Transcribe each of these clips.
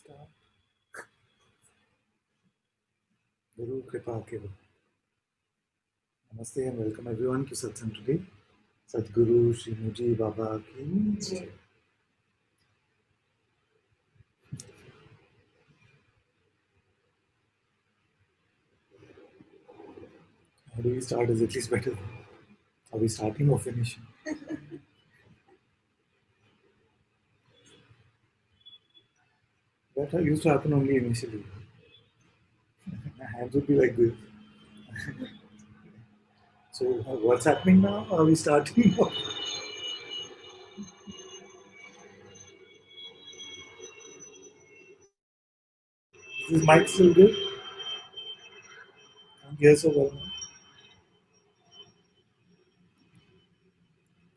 Start. Guru Kripa Keval. Namaste and welcome everyone to Satsang today. Sadguru Shri Muji Baba ki Jai. How do we start is at least better. Are we starting or finishing? That used to happen only initially. My hands would be like this. So what's happening now? Are we starting? Is this mic still good? Can't hear so well now.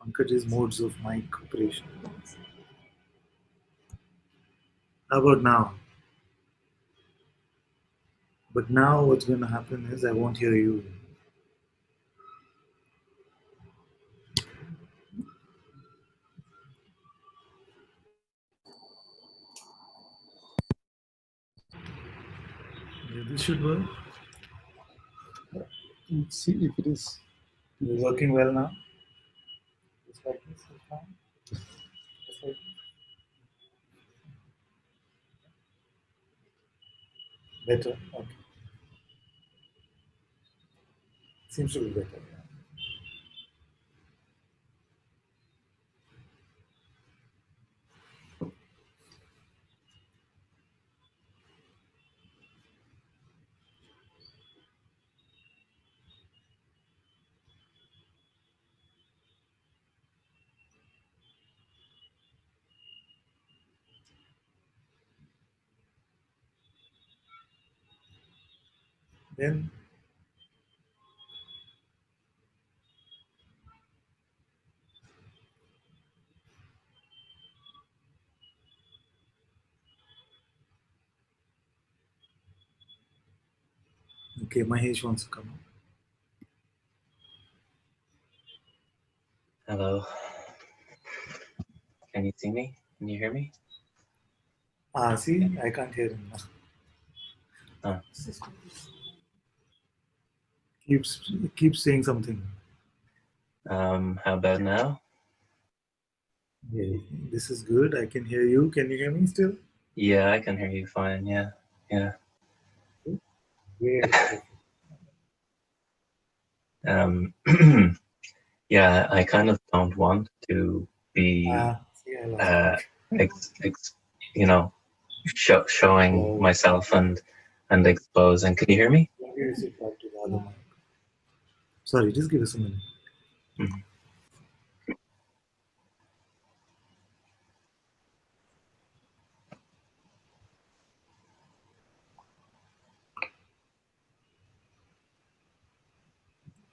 Pankaj's modes of mic operation. How about now? But now what's going to happen is I won't hear you. Yeah, this should work. Let's see if it is working well now. Just like this is fine. Just like this. Better. Okay. Seems to be better. Yeah. Then okay, Mahesh wants to come. Hello. Can you see me? Can you hear me? See, I can't hear him now. Oh. Keeps saying something. How about now? Yeah, this is good. I can hear you. Can you hear me still? Yeah, I can hear you fine. Yeah. Yeah. Yeah, I kind of don't want to be, See, I lost showing myself and exposing. Can you hear me? Maybe we should talk to the other mic. Sorry, just give us a minute. Mm-hmm.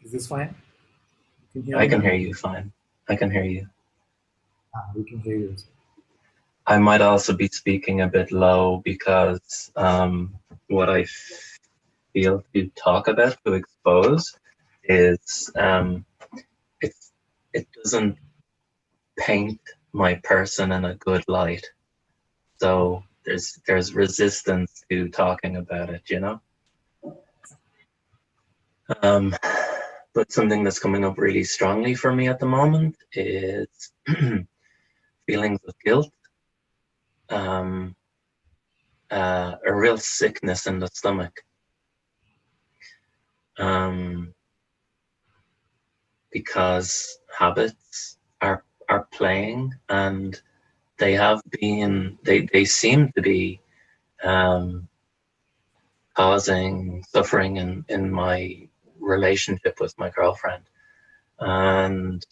Is this fine? I can hear you fine. I can hear you. We can hear you. I might also be speaking a bit low because what I feel to talk about, to expose, is it doesn't paint my person in a good light. So there's resistance to talking about it, you know? But something that's coming up really strongly for me at the moment is feelings of guilt, a real sickness in the stomach. Because habits are playing, and they have been, they seem to be causing suffering in my relationship with my girlfriend. And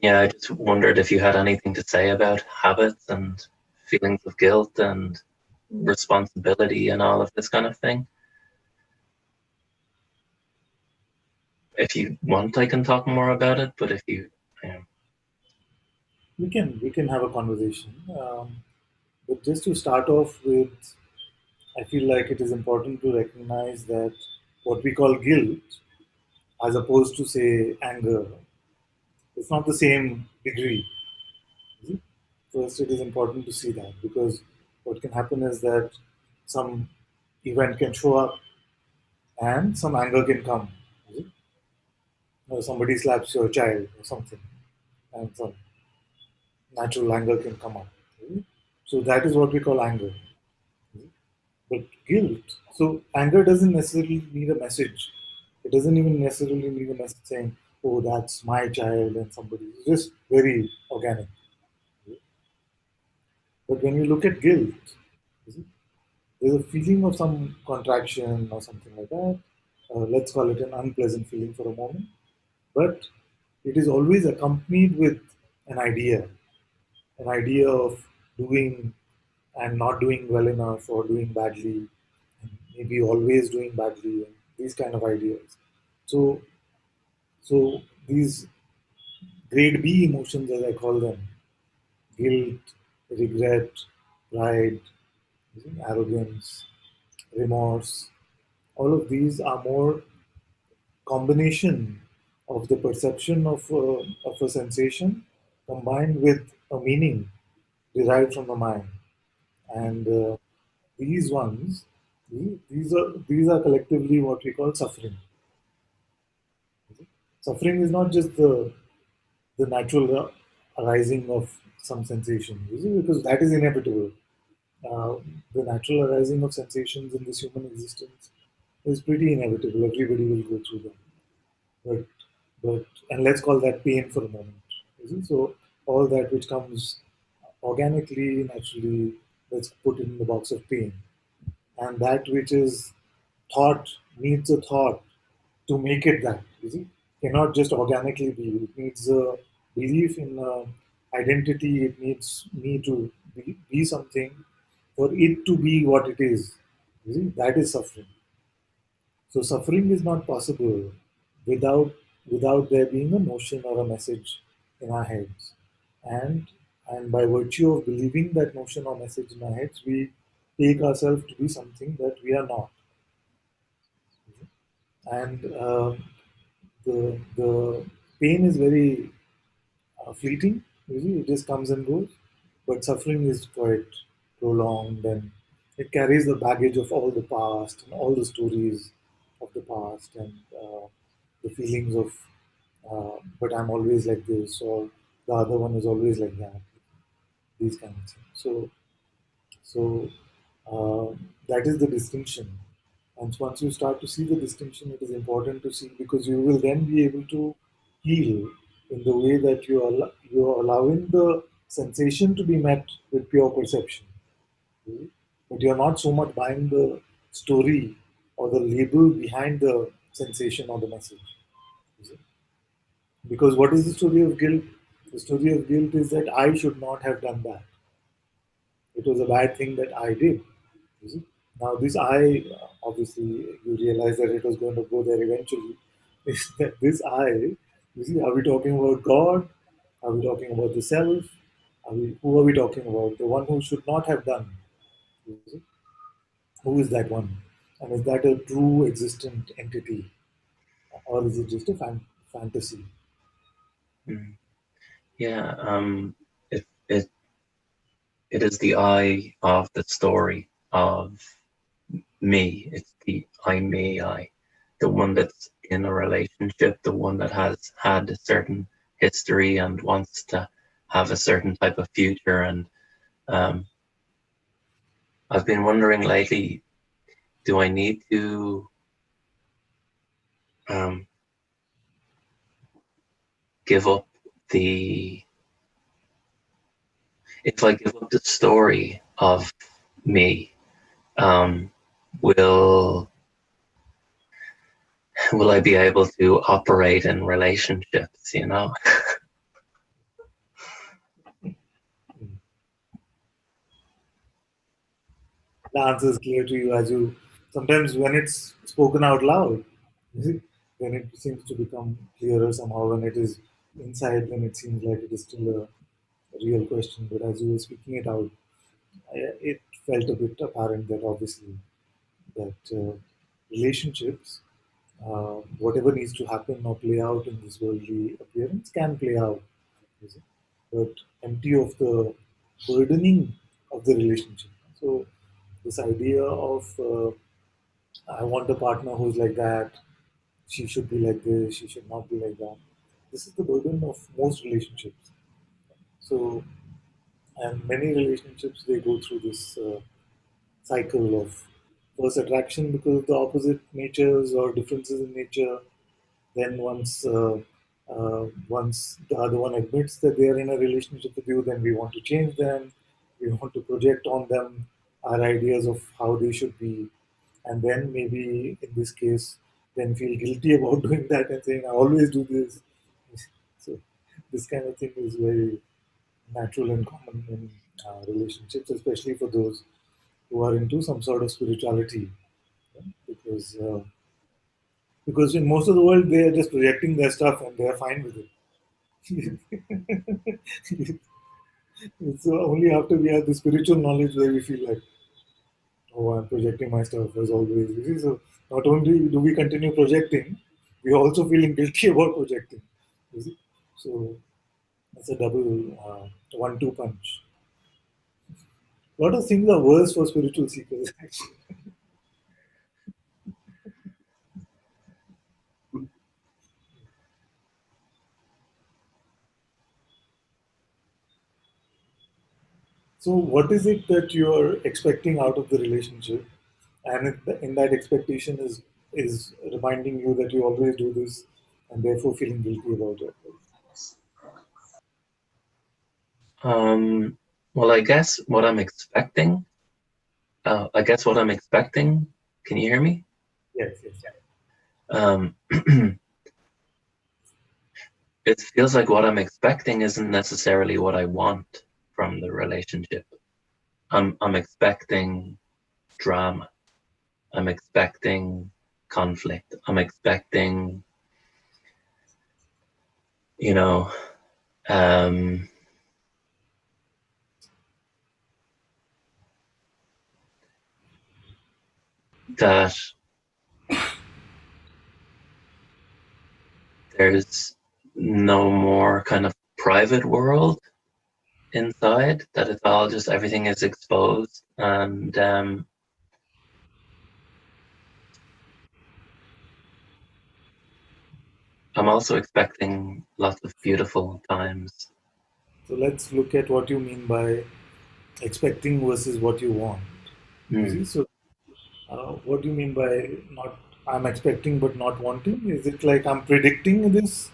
yeah, I just wondered if you had anything to say about habits and feelings of guilt and responsibility and all of this kind of thing. If you want, I can talk more about it, but if you we can have a conversation. But just to start off with, I feel like it is important to recognize that what we call guilt, as opposed to say anger, It's not the same degree. Is it? First, it is important to see that, because what can happen is that some event can show up and some anger can come. Is it? Or somebody slaps your child or something, and some natural anger can come up. Is it? So that is what we call anger. Is it? But guilt. So anger doesn't necessarily need a message. It doesn't even necessarily need a message saying, "Oh, that's my child," and somebody. It's just very organic. But when you look at guilt, is it? There's a feeling of some contraction or something like that. Let's call it an unpleasant feeling for a moment. But it is always accompanied with an idea of doing and not doing well enough or doing badly, and maybe always doing badly, and these kind of ideas. So, so these grade B emotions, as I call them, guilt, regret, pride, arrogance, remorse, all of these are more combination of the perception of a sensation combined with a meaning derived from the mind. And these ones, these are collectively what we call suffering. Suffering is not just the natural arising of some sensation, you see, because that is inevitable. Uh, the natural arising of sensations in this human existence is pretty inevitable. Everybody will go through them. But and let's call that pain for a moment. You see? So all that which comes organically, naturally, let's put it in the box of pain. And that which is thought needs a thought to make it that. You see, cannot just organically be. It needs a belief in identity. It needs me to be something for it to be what it is. You see, that is suffering. So suffering is not possible without there being a notion or a message in our heads. And by virtue of believing that notion or message in our heads, we take ourselves to be something that we are not. And the pain is very fleeting. You see, it just comes and goes. But suffering is quite prolonged, and it carries the baggage of all the past and all the stories of the past, and the feelings of, but I'm always like this, or the other one is always like that. These kind of things. So that is the distinction. And once you start to see the distinction, it is important to see, because you will then be able to heal in the way that you are allowing the sensation to be met with pure perception. Okay? But you're not so much buying the story or the label behind the sensation or the message. You see? Because what is the story of guilt? The story of guilt is that I should not have done that. It was a bad thing that I did. You see? Now, this I, obviously, you realize that it was going to go there eventually. Is that this I, you see, are we talking about God? Are we talking about the self? Who are we talking about? The one who should not have done. You see? Who is that one? And is that a true existent entity? Or is it just a fantasy? Mm. Yeah, it is the I of the story of me. It's the I, me, I, the one that's in a relationship, the one that has had a certain history and wants to have a certain type of future. And um, I've been wondering lately, do I need to um, give up the, if I give up the story of me, um, will will I be able to operate in relationships, you know? The answer is clear to you as you sometimes when it's spoken out loud, you see, then it seems to become clearer somehow. When it is inside, then it seems like it is still a real question. But as you were speaking it out, it felt a bit apparent that obviously that relationships Whatever needs to happen or play out in this worldly appearance can play out, you see, but empty of the burdening of the relationship. So this idea of I want a partner who's like that, she should be like this, she should not be like that. This is the burden of most relationships. So, and many relationships they go through this cycle of first attraction because of the opposite natures or differences in nature. Then once the other one admits that they are in a relationship with you, then we want to change them. We want to project on them our ideas of how they should be, and then maybe in this case, then feel guilty about doing that and saying, "I always do this." So this kind of thing is very natural and common in relationships, especially for those who are into some sort of spirituality, yeah, because in most of the world they are just projecting their stuff and they are fine with it. It's only after we have the spiritual knowledge where we feel like, oh, I'm projecting my stuff as always. You see, so not only do we continue projecting, we are also feeling guilty about projecting. You see, so it's a double one-two punch. A lot of things are worse for spiritual seekers. Actually. So, what is it that you are expecting out of the relationship, and in that expectation is reminding you that you always do this, and therefore feeling guilty about it. Um, well, I guess what I'm expecting. Can you hear me? Yes, yes. Um, it feels like what I'm expecting isn't necessarily what I want from the relationship. I'm expecting drama. I'm expecting conflict. I'm expecting, you know, um, that there's no more kind of private world inside, that it's all just everything is exposed. And I'm also expecting lots of beautiful times. So let's look at what you mean by expecting versus what you want. You see, Mm. so what do you mean by not? I'm expecting but not wanting. Is it like I'm predicting this,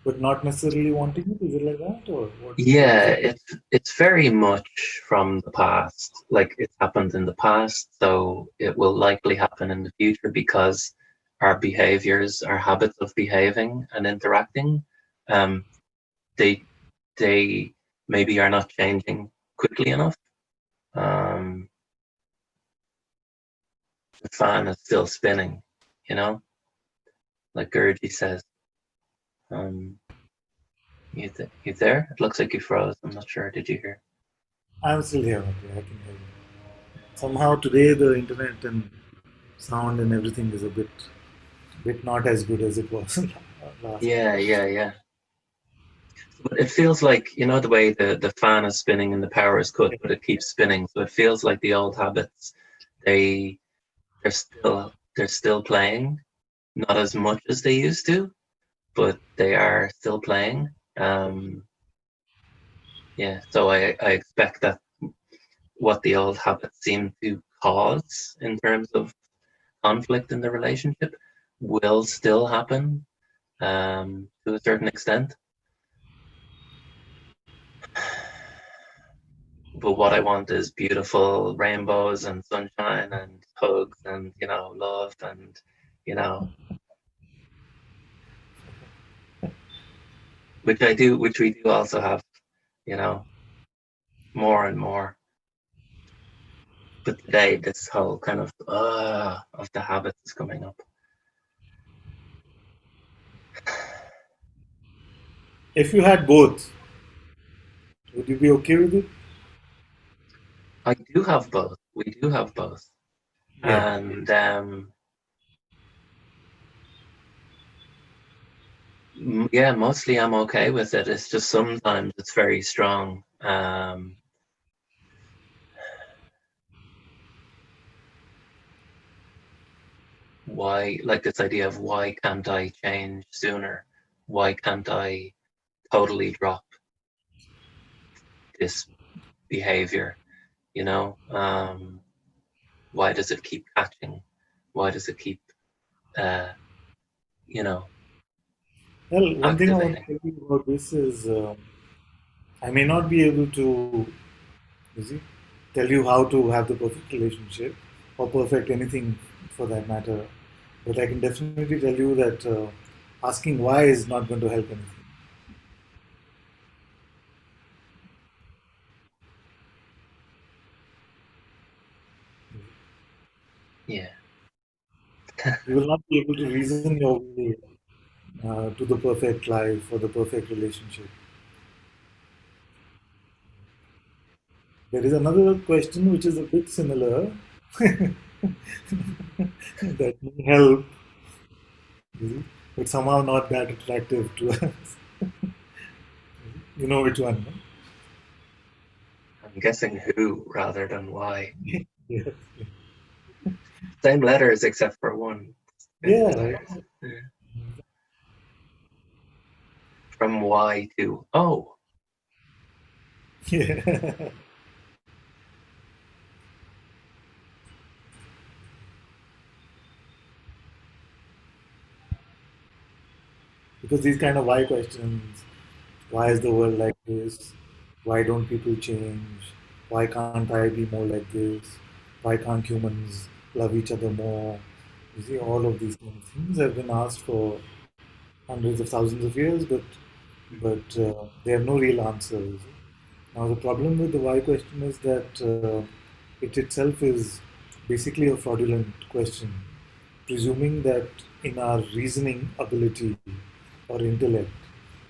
but not necessarily wanting it? Is it like that, or what? What is Yeah, it? it's very much from the past. Like it's happened in the past, so it will likely happen in the future because our behaviors, our habits of behaving and interacting, um, they they maybe are not changing quickly enough. Um, the fan is still spinning, you know, like Gurji says. Um, you there? It looks like you froze. I'm not sure. Did you hear? I'm still here. Okay, I can hear you. Somehow today the internet and sound and everything is a bit not as good as it was last time. Yeah, yeah, yeah. But it feels like, you know, the way the fan is spinning and the power is cut, but it keeps spinning. So it feels like the old habits, they they're still playing, not as much as they used to, but they are still playing. Yeah, so I expect that what the old habits seem to cause in terms of conflict in the relationship will still happen to a certain extent. But what I want is beautiful rainbows and sunshine and hugs and, love and, you know, which we do also have, you know, more and more. But today, this whole kind of the habits is coming up. If you had both, would you be okay with it? I do have both. We do have both. Yeah. And Yeah, mostly I'm okay with it. It's just sometimes it's very strong. Why, like this idea of why can't I change sooner? Why can't I totally drop this behavior? You know, why does it keep catching? Why does it keep, uh, you know, Well, one thing I want activating? to tell you about this is I may not be able to, you see, tell you how to have the perfect relationship or perfect anything for that matter, but I can definitely tell you that asking why is not going to help anything. Yeah, You will not be able to reason your way to the perfect life or the perfect relationship. There is another question which is a bit similar that may help, you see, but somehow not that attractive to us. You know which one? No? I'm guessing who rather than why. Yeah. Same letters except for one. Different Yeah. letters. Yeah. From why to oh. Yeah. Because these kind of why questions, why is the world like this? Why don't people change? Why can't I be more like this? Why can't humans love each other more? You see, all of these kind of things have been asked for hundreds of thousands of years, but they have no real answers. Now, the problem with the why question is that it itself is basically a fraudulent question, presuming that in our reasoning ability or intellect,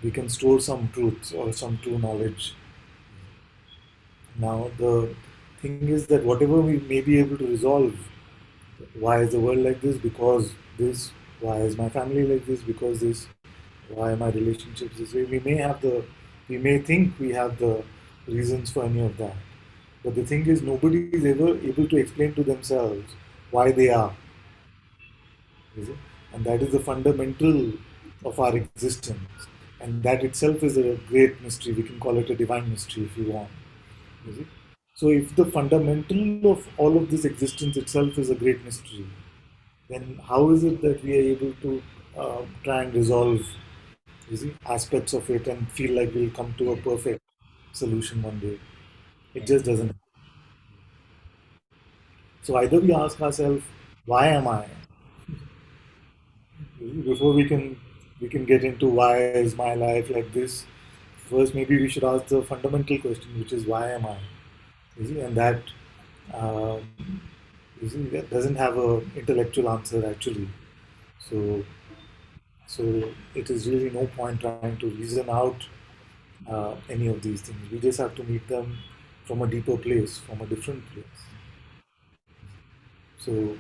we can store some truths or some true knowledge. Now, the thing is that whatever we may be able to resolve, why is the world like this? Because this. Why is my family like this? Because this. Why are my relationships this way? We may think we have the reasons for any of that. But the thing is, nobody is ever able to explain to themselves why they are, is it? And that is the fundamental of our existence. And that itself is a great mystery. We can call it a divine mystery if you want. Is it? So, if the fundamental of all of this existence itself is a great mystery, then how is it that we are able to try and resolve, you see, aspects of it and feel like we'll come to a Yeah, perfect solution one day? It yeah, just doesn't. So either we ask ourselves, why am I? Before we can get into why is my life like this. First, maybe we should ask the fundamental question, which is why am I? You see, and that um, you see that doesn't have a intellectual answer actually. So so it is really no point trying to reason out any of these things. We just have to meet them from a deeper place, from a different place. So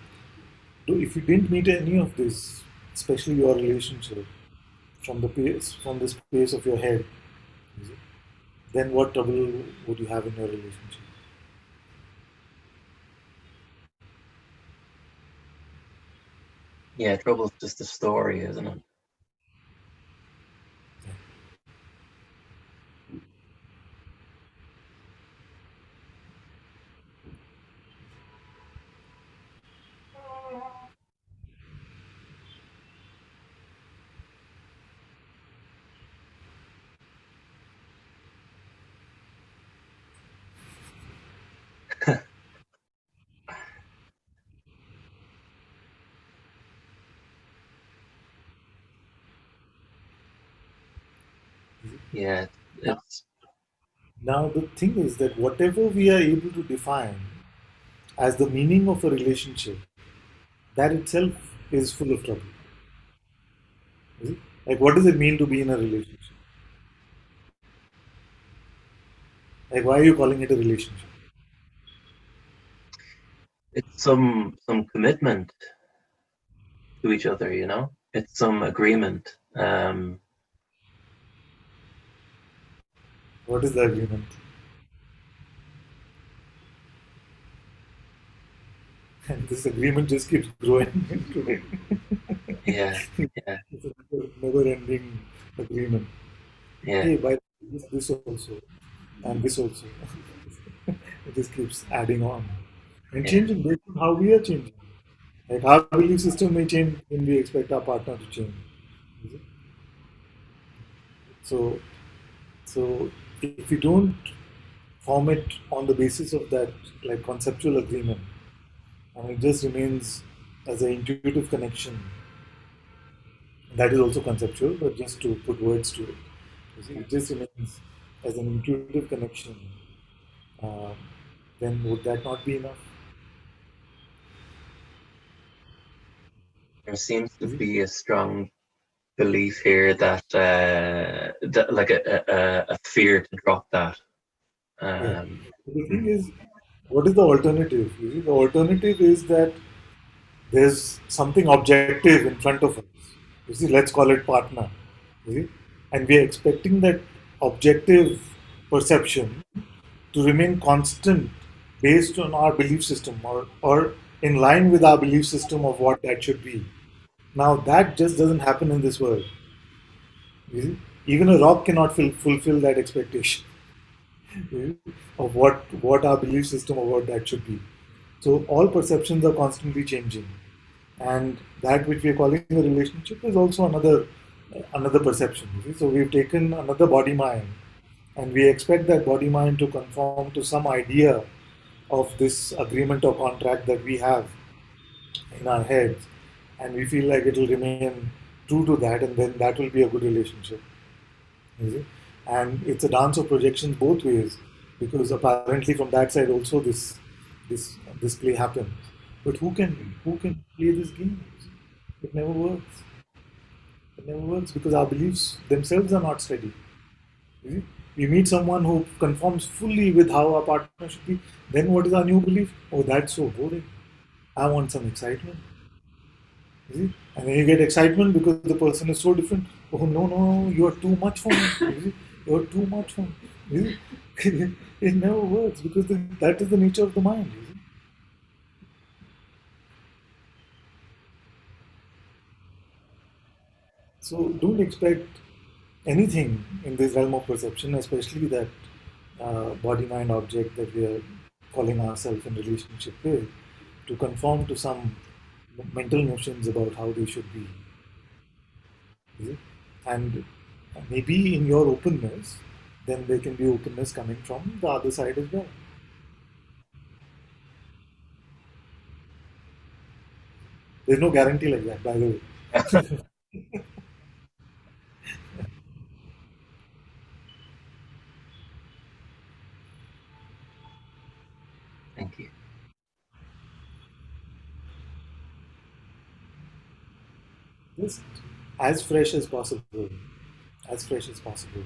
if you didn't meet any of this, especially your relationship, from the space of your head, is it? Then what trouble would you have in your relationship? yeah. Trouble's just a story, isn't it? Yeah, Now, it's now the thing is that whatever we are able to define as the meaning of a relationship, that itself is full of trouble. Is it? Like, what does it mean to be in a relationship? Like, why are you calling it a relationship? it's some commitment to each other. You know, it's some agreement. What is the agreement? And this agreement just keeps growing today. Yeah, yeah, It's a never-ending agreement. yeah. Hey, by this also, and this also. It just keeps adding on and Yeah. changing based on how we are changing. Like our belief system may change when we expect our partner to change. Is it? So, so if we don't form it on the basis of that like conceptual agreement, and it just remains as an intuitive connection, that is also conceptual, but just to put words to it. You see, it just remains as an intuitive connection. Um, then would that not be enough? There seems to Is it? be a strong belief here that like a fear to drop that. Yeah. Um, But the thing mm, is, what is the alternative? You see, the alternative is that there's something objective in front of us. You see, let's call it partner. You see? And we are expecting that objective perception to remain constant based on our belief system or in line with our belief system of what that should be. Now, that just doesn't happen in this world. You see? Even a rock cannot fulfill that expectation of what our belief system of what that should be. So all perceptions are constantly changing, and that which we are calling a relationship is also another perception. You see? So we've taken another body mind, and we expect that body mind to conform to some idea of this agreement or contract that we have in our heads, and we feel like it will remain true to that, and then that will be a good relationship. You see? And it's a dance of projections both ways, because apparently from that side also this play happens. But who can play this game? You see? It never works. It never works because our beliefs themselves are not steady. You see? We meet someone who conforms fully with how our partner should be. Then what is our new belief? Oh, that's so boring. I want some excitement. You see? And then you get excitement because the person is so different. Oh no, no, no, you are too much for me. You see? You are too much for me. You see? It never works because that is the nature of the mind. You see? So don't expect anything in this realm of perception, especially that body mind object that we are calling ourselves in relationship with, to conform to some mental notions about how they should be. Is it? And maybe in your openness, then there can be openness coming from the other side as well. There's no guarantee like that, by the way. thank you. Just as fresh as possible. As fresh as possible.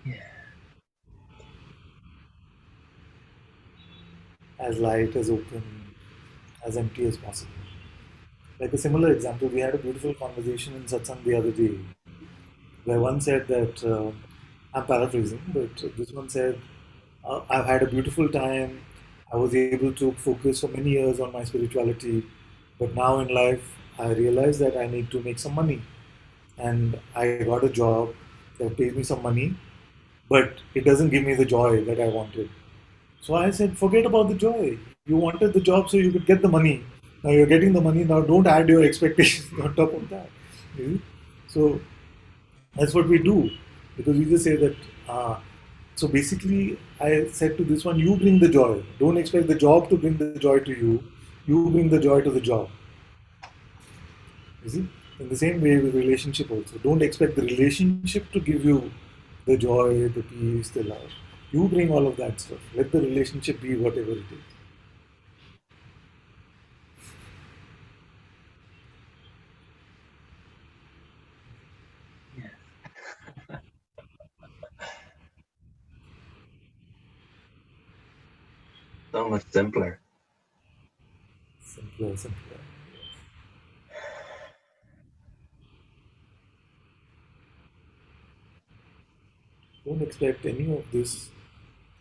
Yeah, As light, as open, as empty as possible. Like a similar example, we had a beautiful conversation in Satsang the other day, where one said that, I'm paraphrasing, but this one said, I've had a beautiful time. I was able to focus for many years on my spirituality, but now in life, I realized that I need to make some money. And I got a job that pays me some money, but it doesn't give me the joy that I wanted. So I said, forget about the joy. You wanted the job so you could get the money. Now you're getting the money. Now don't add your expectations on top of that. You see? So that's what we do because we just say that. So basically, I said to this one, you bring the joy. Don't expect the job to bring the joy to you. You bring the joy to the job. You see? In the same way with relationship also. Don't expect the relationship to give you the joy, the peace, the love. You bring all of that stuff. Let the relationship be whatever it is. yeah. So much simpler. Simpler, simpler. Don't expect any of this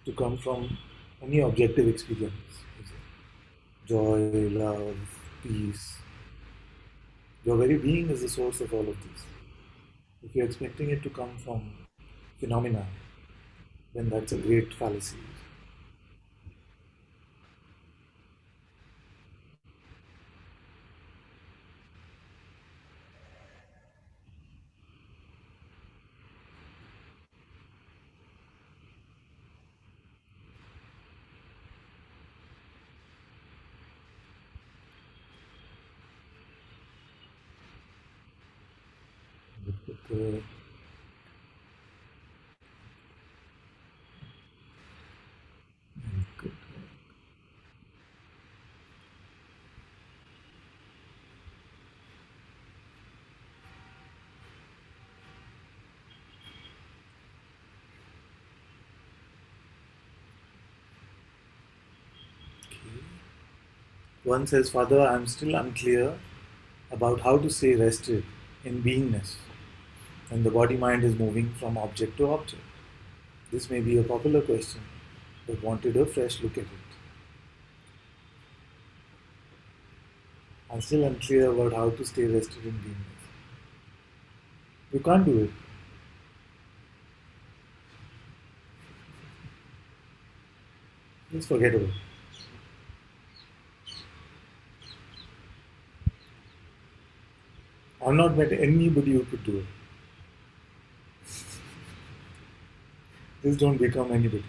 to come from any objective experience. Joy, love, peace. Your very being is the source of all of this. If you're expecting it to come from phenomena, then that's a great fallacy. But, good. One says, Father, I'm still unclear about how to stay rested in beingness when the body mind is moving from object to object. This may be a popular question, but wanted a fresh look at it. I'm still unclear about how to stay rested in beingness. You can't do it. Just forget about it. I've not met anybody who could do it. Just don't become anybody.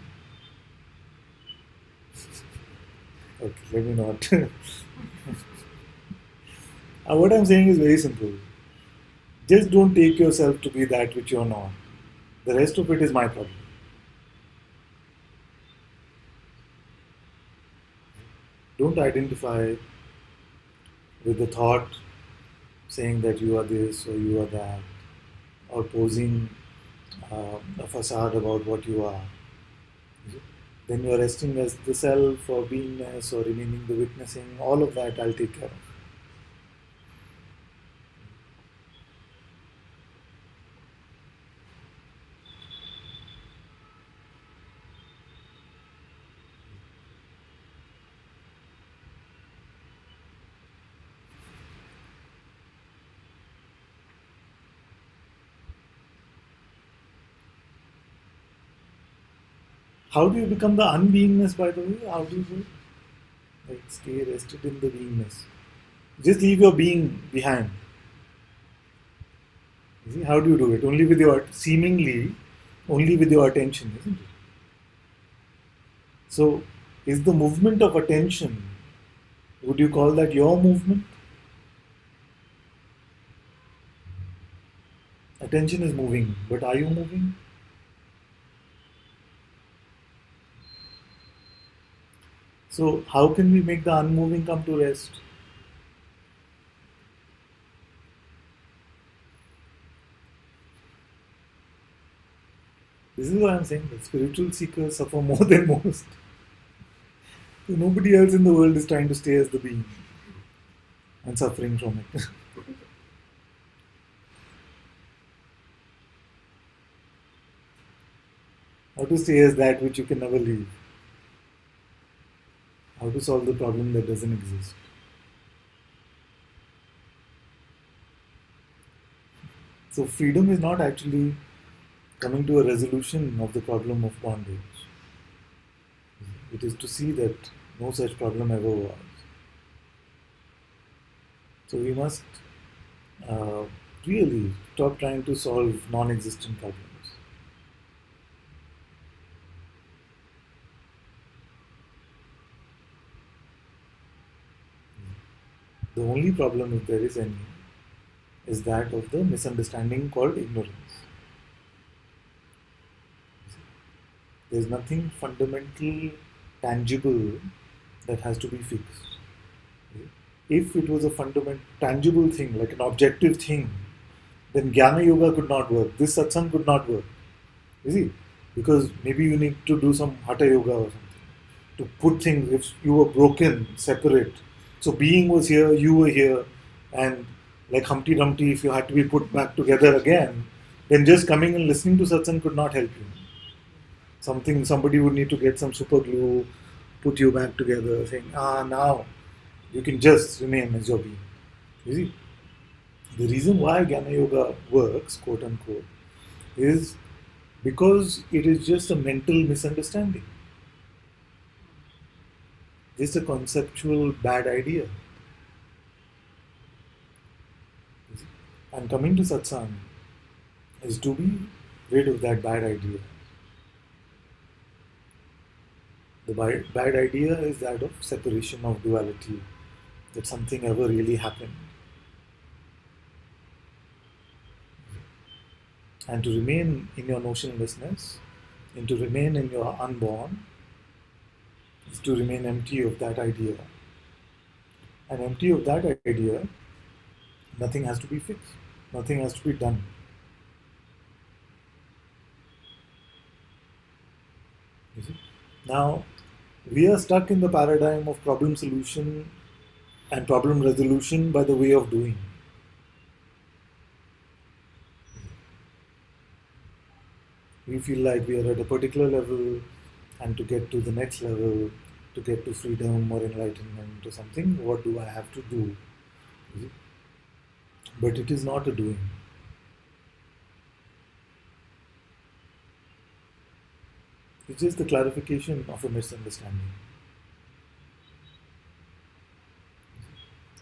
Okay, let me not. What I'm saying is very simple. Just don't take yourself to be that which you're not. The rest of it is my problem. Don't identify with the thought saying that you are this or you are that, or posing a facade about what you are. Then you are resting as the self or beingness or remaining the witnessing. All of that I'll take care of. How do you become the unbeingness, by the way? How do you do it? Like stay rested in the beingness. Just leave your being behind. You see, how do you do it? Only with your seemingly, only with your attention, isn't it? So, is the movement of attention? Would you call that your movement? Attention is moving, but are you moving? So, how can we make the unmoving come to rest? This is why I'm saying that spiritual seekers suffer more than most. So nobody else in the world is trying to stay as the being and suffering from it. How to stay as that which you can never leave. How to solve the problem that doesn't exist. So freedom is not actually coming to a resolution of the problem of bondage. It is to see that no such problem ever was. So we must uh, really stop trying to solve non-existent problems. The only problem, if there is any, is that of the misunderstanding called ignorance. There's nothing fundamental, tangible that has to be fixed. If it was a fundamental, tangible thing, like an objective thing, then Jnana Yoga could not work. This satsang could not work. You see? Because maybe you need to do some Hatha Yoga or something to put things, if you were broken, separate. So being was here, you were here, and like Humpty Dumpty, if you had to be put back together again, then just coming and listening to satsang could not help you. Somebody would need to get some super glue, put you back together, saying, now you can just remain as your being. You see, the reason why Jnana Yoga works, quote unquote, is because it is just a mental misunderstanding, just a conceptual bad idea. And coming to satsang is to be rid of that bad idea. The bad idea is that of separation, of duality, that something ever really happened. And to remain in your notionlessness, and to remain in your unborn, is to remain empty of that idea. And empty of that idea, nothing has to be fixed, nothing has to be done. You see? Now, we are stuck in the paradigm of problem solution and problem resolution by the way of doing. We feel like we are at a particular level, and to get to the next level, to get to freedom or enlightenment or something, what do I have to do? You see? But it is not a doing. It's just the clarification of a misunderstanding.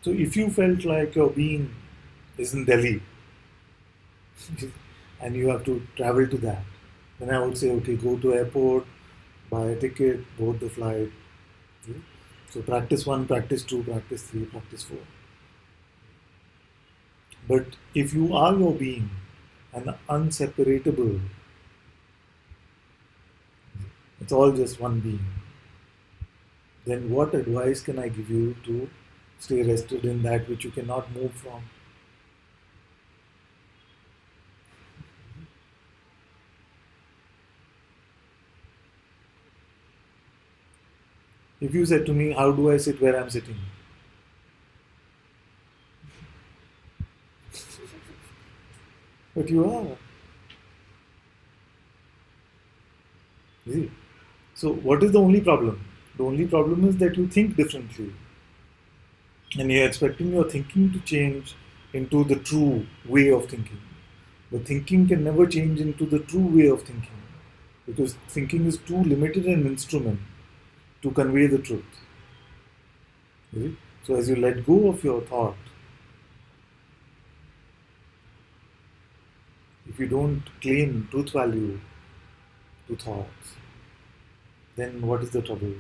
So if you felt like your being is in Delhi and you have to travel to that, then I would say, okay, go to airport, buy a ticket, board the flight. Yeah? So practice one, practice two, practice three, practice four. But if you are your being and unseparable, it's all just one being, then what advice can I give you to stay rested in that which you cannot move from? If you said to me, how do I sit where I'm sitting? But you are. See? So, what is the only problem? The only problem is that you think differently and you're expecting your thinking to change into the true way of thinking. But thinking can never change into the true way of thinking because thinking is too limited an instrument to convey the truth. See? So, as you let go of your thought, if you don't claim truth value to thoughts, then what is the trouble?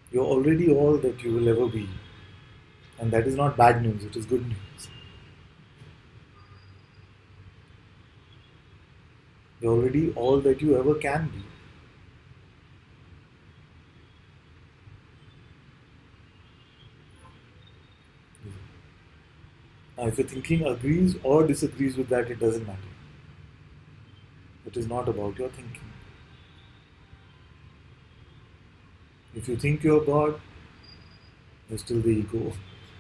You're already all that you will ever be. And that is not bad news, it is good news. You're already all that you ever can be. Now, if your thinking agrees or disagrees with that, it doesn't matter. It is not about your thinking. If you think you're God, you're still the ego.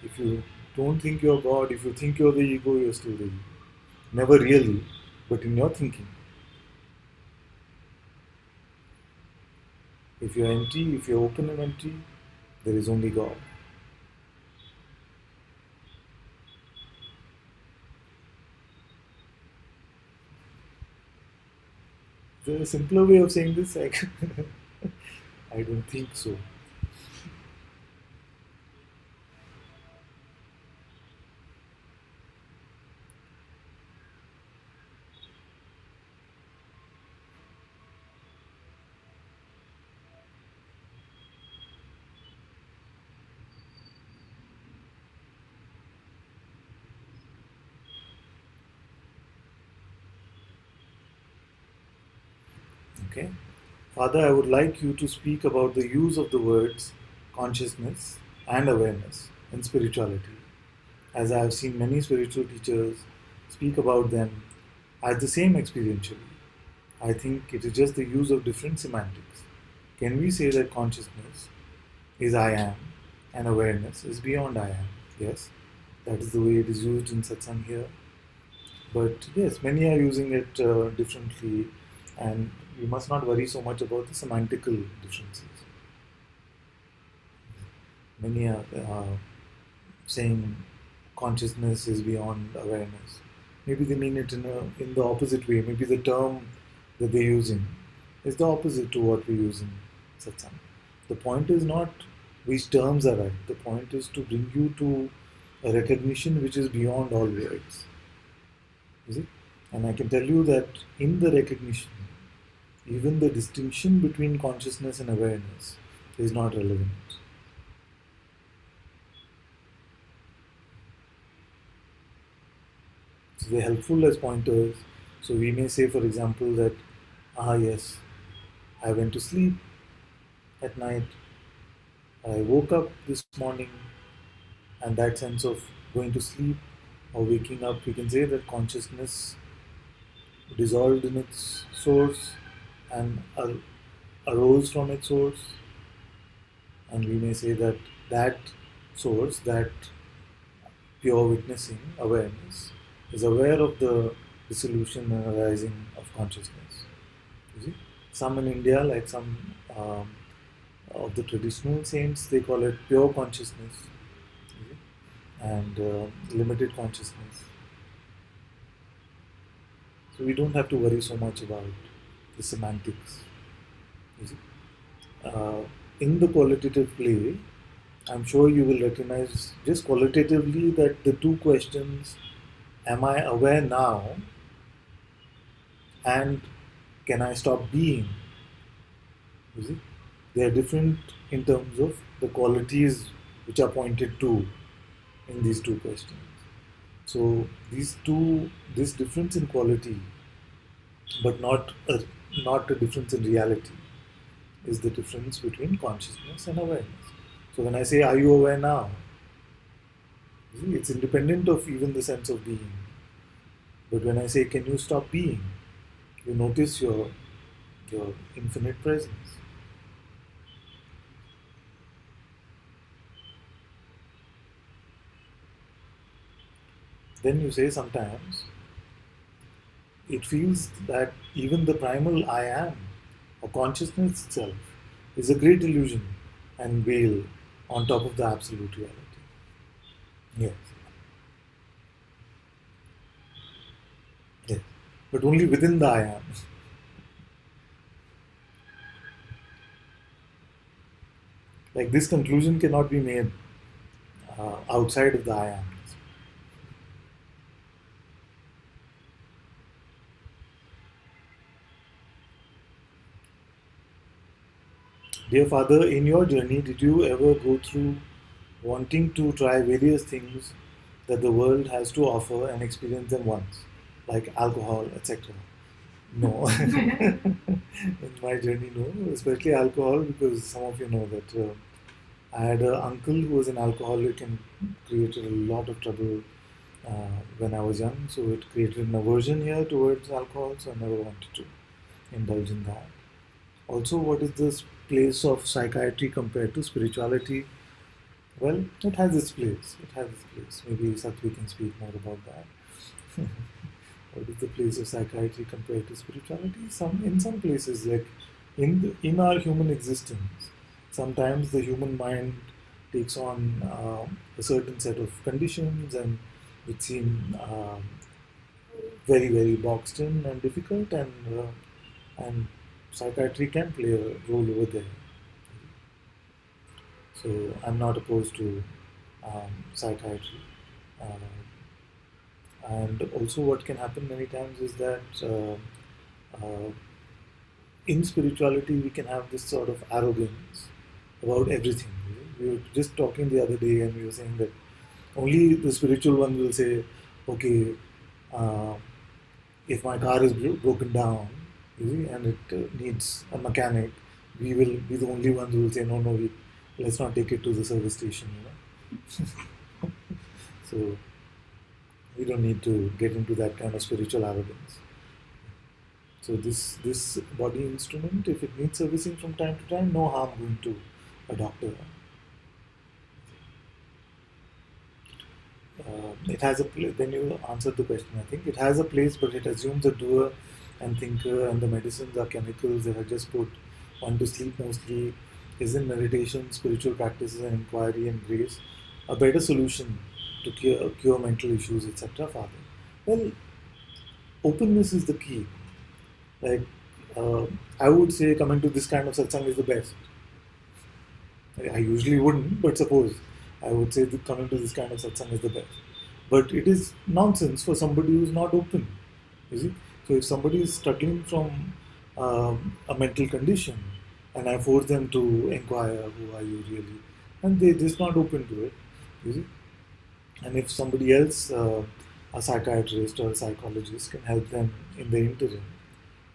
If you don't think you're God, if you think you're the ego, you're still the ego. Never really, but in your thinking. If you're empty, if you're open and empty, there is only God. Is there a simpler way of saying this? I don't think so. Okay? Father, I would like you to speak about the use of the words consciousness and awareness in spirituality, as I have seen many spiritual teachers speak about them as the same experientially. I think it is just the use of different semantics. Can we say that consciousness is I am and awareness is beyond I am? Yes, that is the way it is used in satsang here. But yes, many are using it differently, and we must not worry so much about the semantical differences. Many are saying consciousness is beyond awareness. Maybe they mean it in the opposite way. Maybe the term that they're using is the opposite to what we use in satsang. The point is not which terms are right. The point is to bring you to a recognition which is beyond all words. Is it? And I can tell you that in the recognition, even the distinction between consciousness and awareness is not relevant. So they're helpful as pointers. So we may say, for example, that, yes, I went to sleep at night, I woke up this morning, and that sense of going to sleep or waking up, we can say that consciousness dissolved in its source and arose from its source. And we may say that that source, that pure witnessing, awareness, is aware of the dissolution and arising of consciousness. You see? Some in India, like some of the traditional saints, they call it pure consciousness, you see, and limited consciousness. So we don't have to worry so much about the semantics. You see? Uh, in the qualitative play, I'm sure you will recognize just qualitatively that the two questions, am I aware now and can I stop being? You see? They are different in terms of the qualities which are pointed to in these two questions. So this difference in quality, but not a difference in reality, is the difference between consciousness and awareness. So when I say, "Are you aware now?" you see, it's independent of even the sense of being. But when I say, "Can you stop being?" you notice your infinite presence. Then you say sometimes it feels that even the primal I am, or consciousness itself, is a great illusion and veil on top of the absolute reality. Yes, yes. But only within the I am. Like this conclusion cannot be made outside of the I am. Dear Father, in your journey, did you ever go through wanting to try various things that the world has to offer and experience them once, like alcohol, etc.? No. In my journey, no, especially alcohol, because some of you know that I had an uncle who was an alcoholic and created a lot of trouble when I was young. So it created an aversion here towards alcohol, so I never wanted to indulge in that. Also, what is this place of psychiatry compared to spirituality? Well, it has its place. It has its place. Maybe Satvi can speak more about that. What is the place of psychiatry compared to spirituality? In some places, like in our human existence, sometimes the human mind takes on a certain set of conditions and which seem very boxed in and difficult, and psychiatry can play a role over there. So I'm not opposed to psychiatry. Uh, and also, what can happen many times is that uh, in spirituality we can have this sort of arrogance about everything. We were just talking the other day, and we were saying that only the spiritual one will say, "Okay, uh, if my car is broken down, you see, and it needs a mechanic, we will be the only ones who will say, no, let's not take it to the service station, you know." So we don't need to get into that kind of spiritual arrogance. So this body instrument, if it needs servicing from time to time, no harm going to a doctor. It has a place. Then you answered the question. I think it has a place, but it assumes a doer and thinker, and the medicines are chemicals that are just put one to sleep mostly. Isn't meditation, spiritual practices, and inquiry and grace a better solution to cure mental issues, etc., Father? Well, openness is the key. Like, uh, I would say coming to this kind of satsang is the best. I usually wouldn't, but suppose I would say that coming to this kind of satsang is the best. But it is nonsense for somebody who's not open. You see? So if somebody is struggling from a mental condition and I force them to inquire, who are you really? And they're just not open to it. You see? And if somebody else, a psychiatrist or a psychologist, can help them in the interim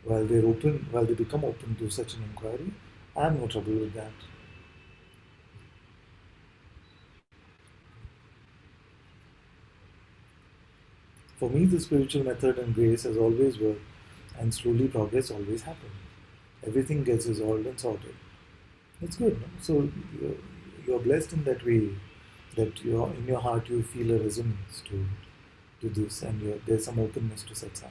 while they become open to such an inquiry, I have no trouble with that. For me, the spiritual method and grace has always worked, and slowly progress always happens. Everything gets resolved and sorted. It's good. No? So you're blessed in that way, that in your heart you feel a resonance to this, and there's some openness to satsang.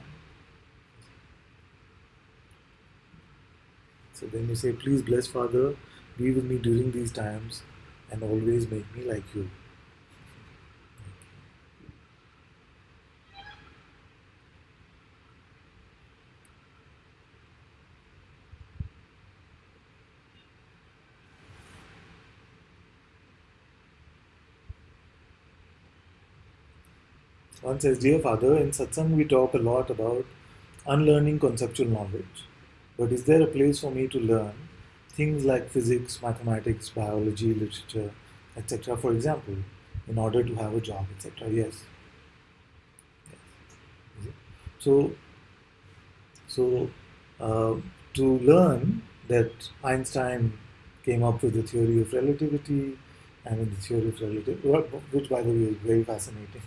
So then you say, please bless Father, be with me during these times, and always make me like you. One says, dear Father, in satsang we talk a lot about unlearning conceptual knowledge. But is there a place for me to learn things like physics, mathematics, biology, literature, etc., for example, in order to have a job, etc.? Yes. Yes. So, so uh, to learn that Einstein came up with the theory of relativity, and in the theory of relativity, which by the way is very fascinating,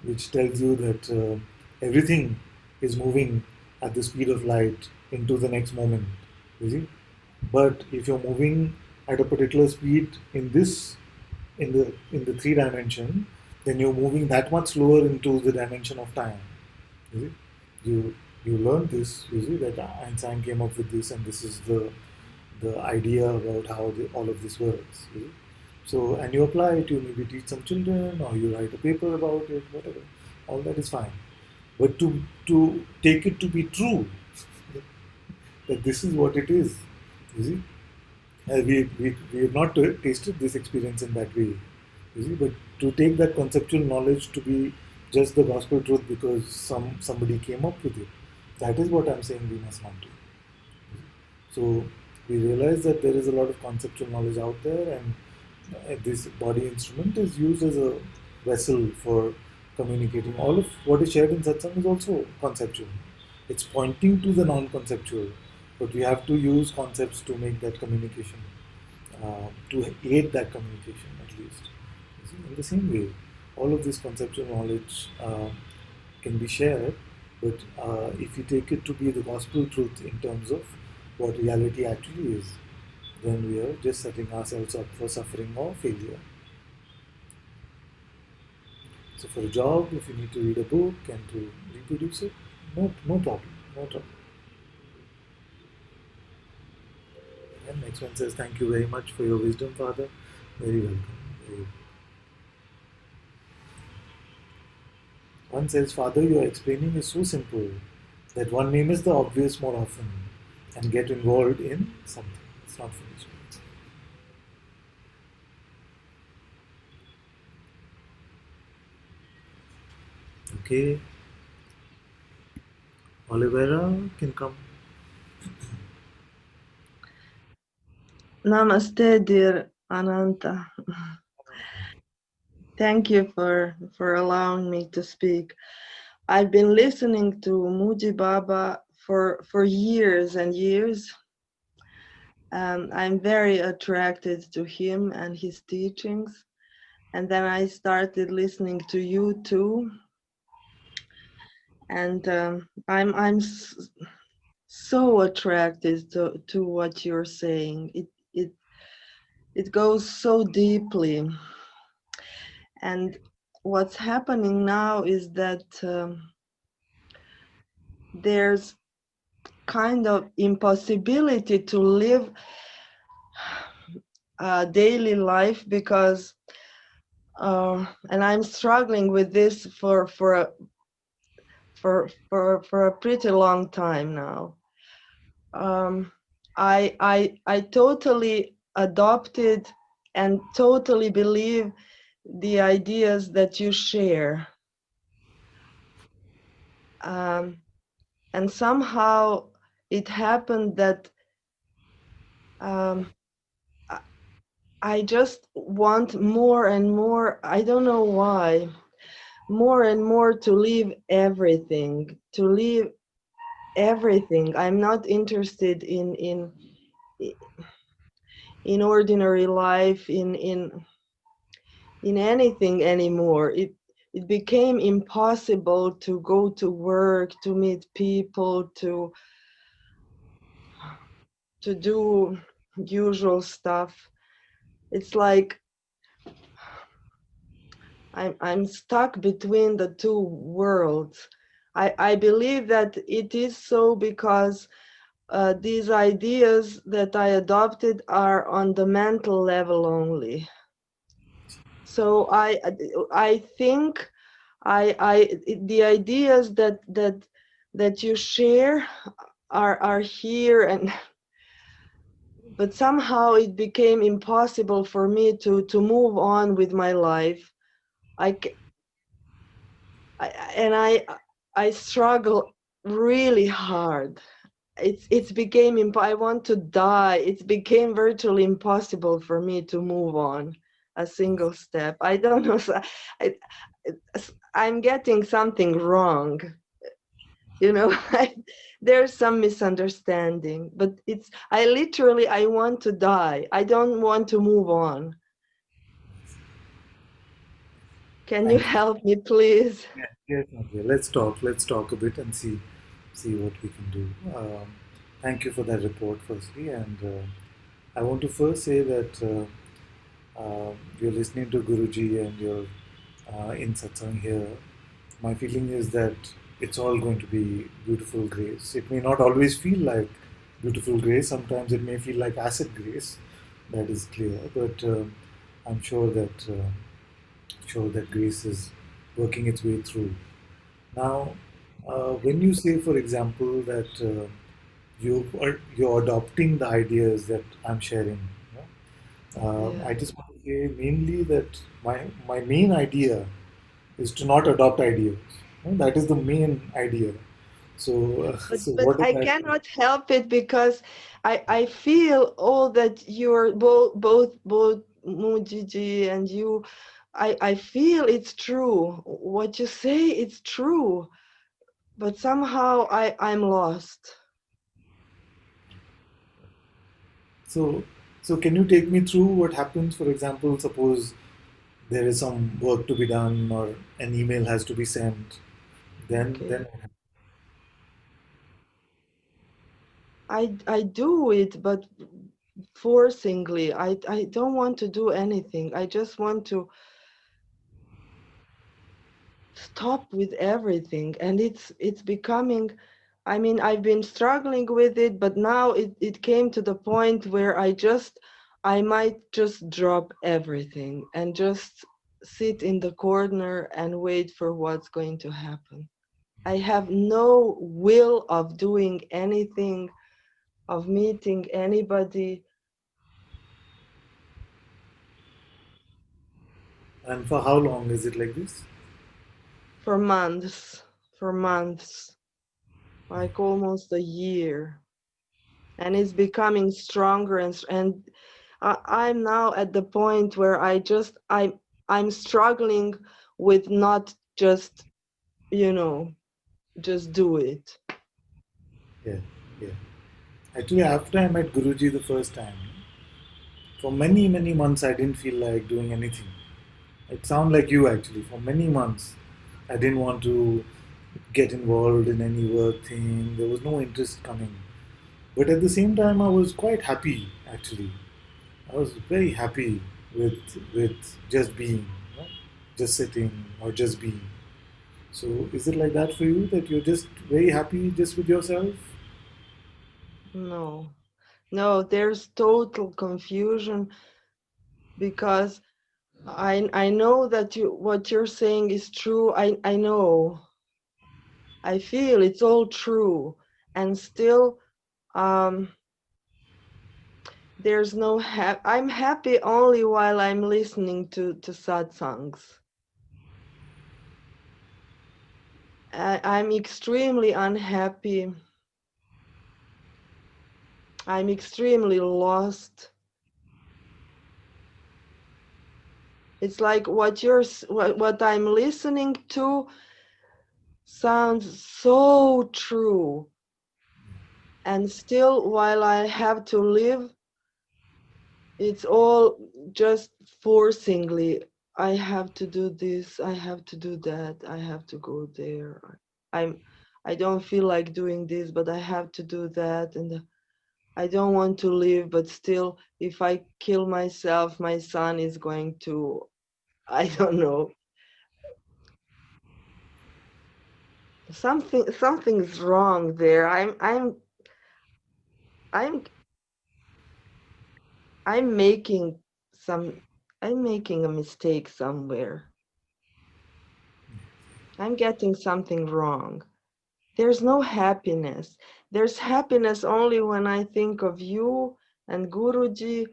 which tells you that everything is moving at the speed of light into the next moment. You see, but if you're moving at a particular speed in the three dimension, then you're moving that much slower into the dimension of time. You see, you learn this. You see that Einstein came up with this, and this is the idea about how all of this works. You see? So, and you apply it, you maybe teach some children or you write a paper about it, whatever. All that is fine. But to take it to be true, that this is what it is, you see, we have not tasted this experience in that way, you see, but to take that conceptual knowledge to be just the gospel truth because somebody came up with it, that is what I'm saying we must not do. So we realize that there is a lot of conceptual knowledge out there, and this body instrument is used as a vessel for communicating. All of what is shared in satsang is also conceptual. It's pointing to the non-conceptual, but we have to use concepts to make that communication, to aid that communication at least. You see, in the same way, all of this conceptual knowledge can be shared, but if you take it to be the gospel truth in terms of what reality actually is, then we are just setting ourselves up for suffering or failure. So for a job, if you need to read a book and to reproduce it, no problem, no trouble. And next one says, thank you very much for your wisdom, Father. Very welcome. Very One says, Father, your explaining is so simple that one may miss the obvious more often and get involved in something. It's not finished. Okay, Olivera can come. Namaste, dear Ananta. Thank you for allowing me to speak. I've been listening to Muji Baba for years and years. I'm very attracted to him and his teachings. And then I started listening to you too. And I'm so attracted to what you're saying. It goes so deeply. And what's happening now is that there's kind of impossibility to live daily life because and I'm struggling with this for a pretty long time now. I totally adopted and totally believe the ideas that you share, and somehow it happened that um, I just want more and more. I don't know why. More and more to leave everything. To leave everything. I'm not interested in ordinary life, in anything anymore. It became impossible to go to work, to meet people, to do usual stuff. It's like I'm stuck between the two worlds. I believe that it is so because these ideas that I adopted are on the mental level only. So I think the ideas that you share are here, and but somehow it became impossible for me to move on with my life. I, c- and I struggle really hard. It's became I want to die. It became virtually impossible for me to move on a single step. I don't know. I, I'm getting something wrong. You know, there's some misunderstanding. But it's I literally I want to die. I don't want to move on. Can you Thank you. help me, please? Yeah, yes, Nadia. Let's talk a bit and see what we can do. Thank you for that report, firstly, and I want to first say that you're listening to Guruji and you're in satsang here. My feeling is that it's all going to be beautiful grace. It may not always feel like beautiful grace. Sometimes it may feel like acid grace. That is clear, but I'm sure that grace is working its way through. Now, when you say, for example, that you're adopting the ideas that I'm sharing, I Yeah. just want to say mainly that my main idea is to not adopt ideas. That is the main idea. So, so But what is I that? cannot help it because I feel all that you're both Mujiji and you. I feel it's true. What you say, it's true. But somehow I'm lost. So, so can you take me through what happens? For example, suppose there is some work to be done or an email has to be sent. Then Okay. I do it, but forcingly. I don't want to do anything. I just want to stop with everything, and it's becoming. I mean, I've been struggling with it, but now it came to the point where I might just drop everything and just sit in the corner and wait for what's going to happen. I have no will of doing anything, of meeting anybody and for how long is it like this? for months, for months, like almost a year. And it's becoming stronger and I'm now at the point where I'm struggling with not just you know just do it. Yeah, yeah. Actually, after I met Guruji the first time, for many months I didn't feel like doing anything. It sounded like you actually. For many months, I didn't want to get involved in any work thing. There was no interest coming. But at the same time, I was quite happy actually. I was very happy with just being, just sitting or just being. So is it like that for you that you're just very happy just with yourself? No, no, there's total confusion because I know that what you're saying is true. I know. I feel it's all true. And still um there's no I'm happy only while I'm listening to satsangs. I'm extremely unhappy. I'm extremely lost. It's like what I'm listening to sounds so true. And still, while I have to live, it's all just forcingly. I have to do this, I have to do that, I have to go there. I'm I don't feel like doing this, but I have to do that, and I don't want to live, but still, if I kill myself, my son is going to, I don't know, something's wrong there. I'm I'm making some I'm making a mistake somewhere. I'm getting something wrong. There's no happiness. There's happiness only when I think of you and Guruji,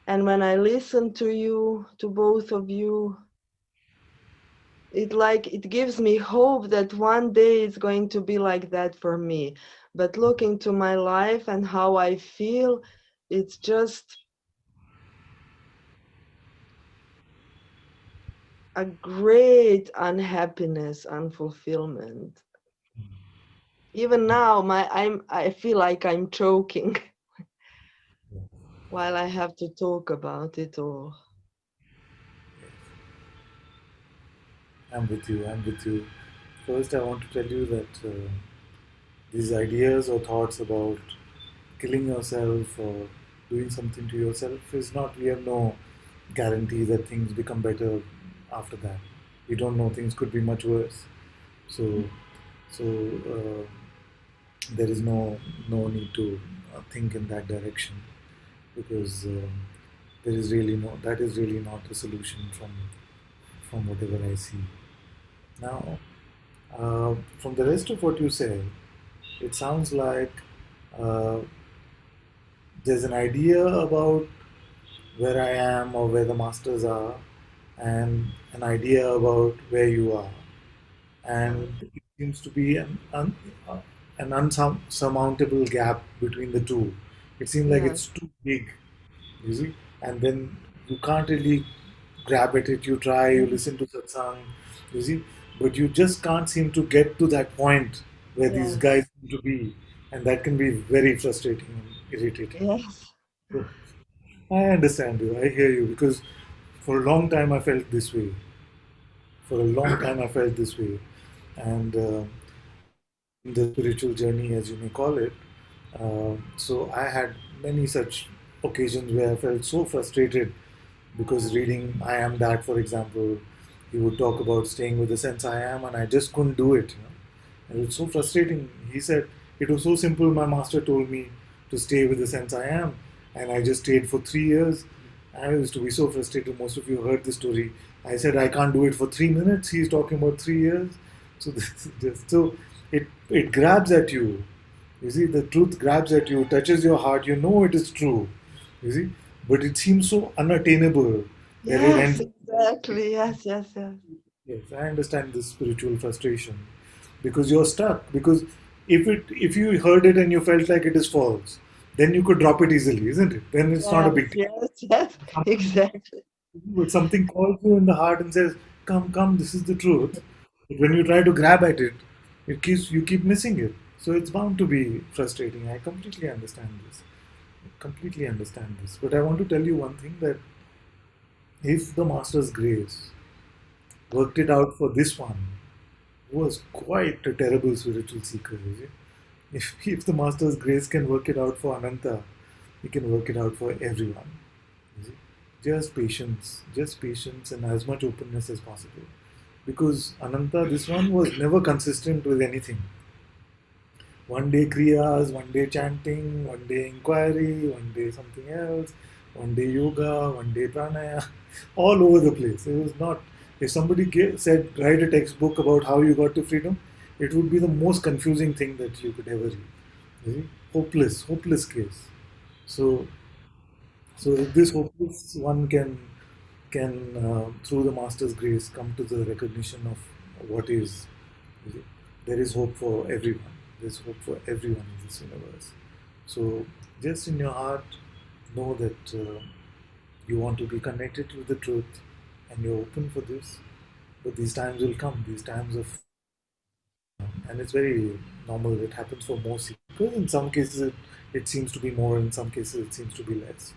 and when I listen to you, to both of you. It gives me hope that one day it's going to be like that for me. But looking to my life and how I feel, it's just a great unhappiness, unfulfillment. Even now, I feel like I'm choking while I have to talk about it all. I'm with you. I'm with you. First, I want to tell you that these ideas or thoughts about killing yourself or doing something to yourself is not, we have no guarantee that things become better after that. We don't know, things could be much worse. So, so there is no need to think in that direction because there is really no that is really not a solution from whatever I see now. From the rest of what you said, it sounds like uh, there's an idea about where I am or where the masters are, and an idea about where you are. Yes, And it seems to be an unsurmountable gap between the two. It seems like yes, it's too big, you see, and then you can't really grab at it. You try, you listen to satsang, you see, but you just can't seem to get to that point where these yes, guys seem to be, and that can be very frustrating and irritating. yes, So, I understand you. I hear you because for a long time I felt this way. For a long time I felt this way, and in the spiritual journey, as you may call it. So I had many such occasions where I felt so frustrated because reading I Am That, for example, he would talk about staying with the sense I am, and I just couldn't do it. And it was so frustrating. He said it was so simple. My master told me to stay with the sense I am, and I just stayed for 3 years. I used to be so frustrated. Most of you heard the story. I said I can't do it for 3 minutes. He's talking about 3 years. So this is just so it grabs at you. You see, the truth grabs at you, touches your heart. You know it is true. You see, but it seems so unattainable that it yes, ends. exactly. Yes, yes, yes. Yes, I understand this spiritual frustration because you're stuck. Because if you heard it and you felt like it is false, then you could drop it easily, isn't it? Then it's not a Yes, big deal. yes, yes, exactly. But something calls you in the heart and says, "Come, come, this is the truth." But when you try to grab at it, you keep missing it. So it's bound to be frustrating. I completely understand this. I completely understand this. But I want to tell you one thing that if the Master's grace worked it out for this one, who was quite a terrible spiritual seeker, is it? If the Master's grace can work it out for Ananta, he can work it out for everyone. Is it? just patience, and as much openness as possible. Because Ananta, this one was never consistent with anything. One day kriyas, one day chanting, one day inquiry, one day something else, one day yoga, one day pranaya, all over the place. It was not. If somebody said write a textbook about how you got to freedom, it would be the most confusing thing that you could ever read. You see? Hopeless case. So so if this hopeless one can through the master's grace come to the recognition of what is, you see, there is hope for everyone. There's hope for everyone in this universe. So just in your heart, know that you want to be connected to the truth, and you're open for this. But these times will come. These times of and it's very normal. It happens for most seekers. In some cases, it seems to be more. In some cases, it seems to be less.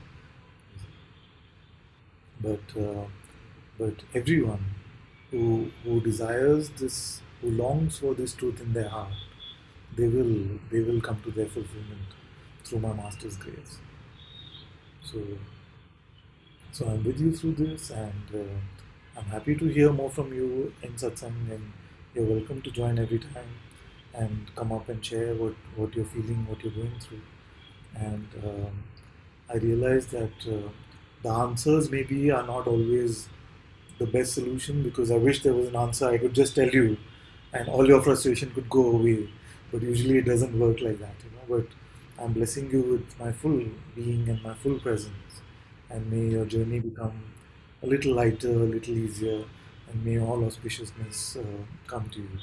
But but everyone who desires this, who longs for this truth in their heart, they will come to their fulfillment through my master's grace. So so I'm with you through this, and I'm happy to hear more from you in satsang. And you're welcome to join every time and come up and share what you're feeling, what you're going through. And I realize that the answers maybe are not always the best solution, because I wish there was an answer I could just tell you and all your frustration could go away. But usually it doesn't work like that, you know. But I'm blessing you with my full being and my full presence. And may your journey become a little lighter, a little easier, and may all auspiciousness come to you.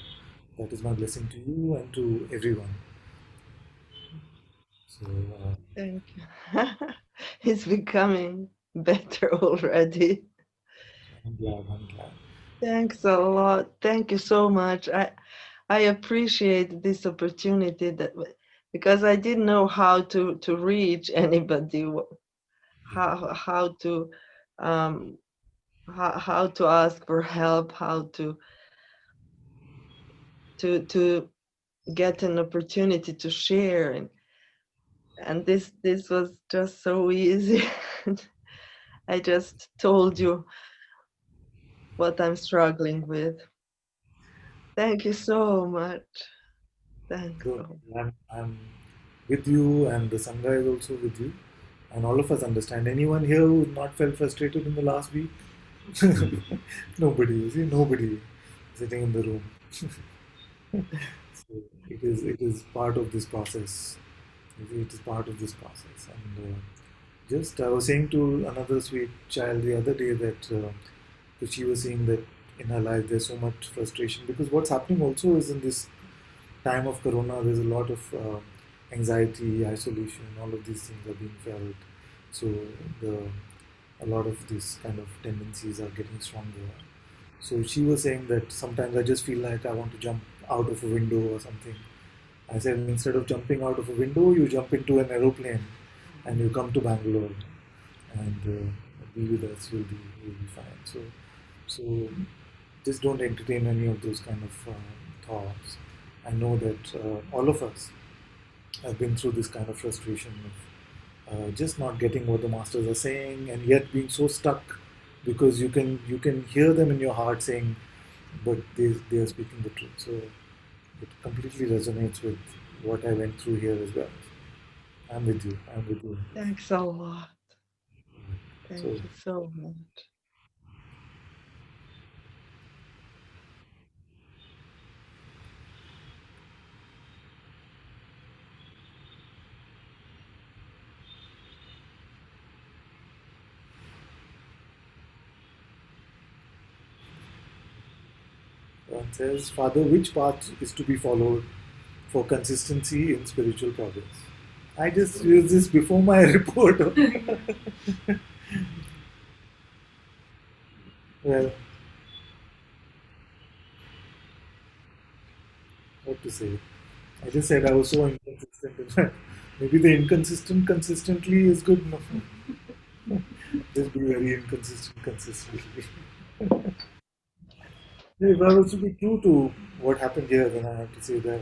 That is my blessing to you and to everyone. So, Thank you. It's becoming better already. I'm glad, I'm glad. Thanks a lot. Thank you so much. I appreciate this opportunity that because I didn't know how to reach anybody, Yeah. how to um, how to ask for help, how to get an opportunity to share, and this was just so easy. I just told you what I'm struggling with. Thank you so much. Thanks Don't, so. I'm with you, and the Sangha is also with you, and all of us understand. Anyone here who not felt frustrated in the last week? Nobody, you see, nobody sitting in the room. So it is part of this process. You see, it is part of this process, and just I was saying to another sweet child the other day that she was saying that in her life there's so much frustration, because what's happening also is in this time of corona there's a lot of anxiety, isolation, all of these things are being felt. So the a lot of these kind of tendencies are getting stronger. So she was saying that sometimes I just feel like I want to jump out of a window or something. I said, instead of jumping out of a window, you jump into an aeroplane and you come to Bangalore and be with us. You'll be fine. So just don't entertain any of those kind of thoughts. I know that all of us have been through this kind of frustration of just not getting what the masters are saying, and yet being so stuck, because you can hear them in your heart saying, but they are speaking the truth. So it completely resonates with what I went through here as well. I'm with you. I'm with you. Thanks a lot. So Thank you so much. one says, Father, which path is to be followed for consistency in spiritual progress? I just used this before my report. Well, what to say? I just said I was so inconsistent in that. Maybe the inconsistent consistently is good enough. Just be very inconsistent consistently. If I was to be true to what happened here, then I have to say that.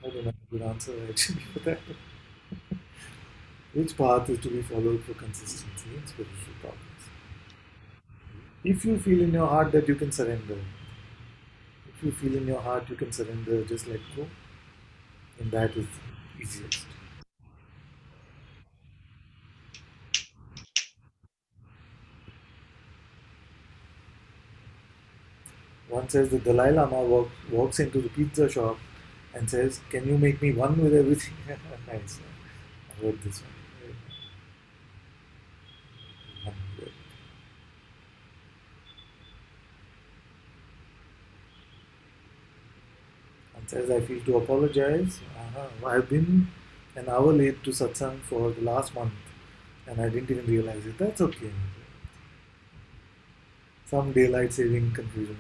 I don't have a good answer actually for that. Which path is to be followed for consistency in spiritual progress? If you feel in your heart that you can surrender, if you feel in your heart you can surrender, just let go, then that is easiest. One says the Dalai Lama walks into the pizza shop and says, "Can you make me one with everything?" Nice. I heard this one. One with everything. And says, "I feel to apologize. I've been an hour late to Satsang for the last month and I didn't even realize it. That's okay. Some daylight saving confusion.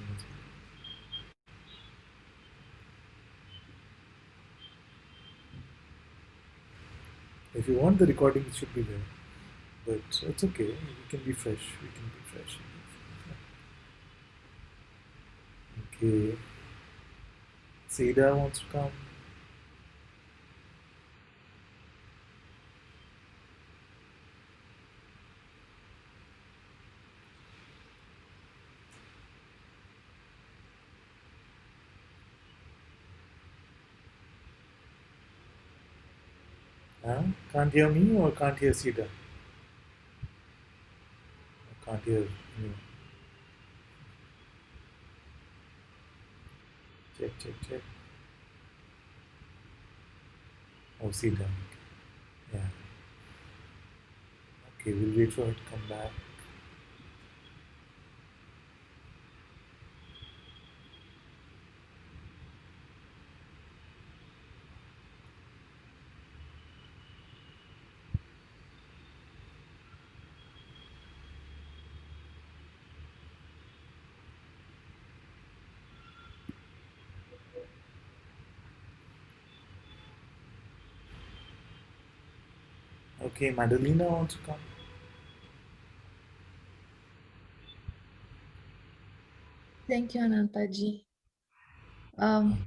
If you want the recording, it should be there. But it's okay. We can be fresh. We can be fresh. Okay. Seda wants to come. Huh? Can't hear me or can't hear Seda? Can't hear me. Check, check, check. Oh, Seda. Yeah. Okay, we'll wait for her to come back. Okay, Madalena wants to come. Thank you, Ananta-ji. Um,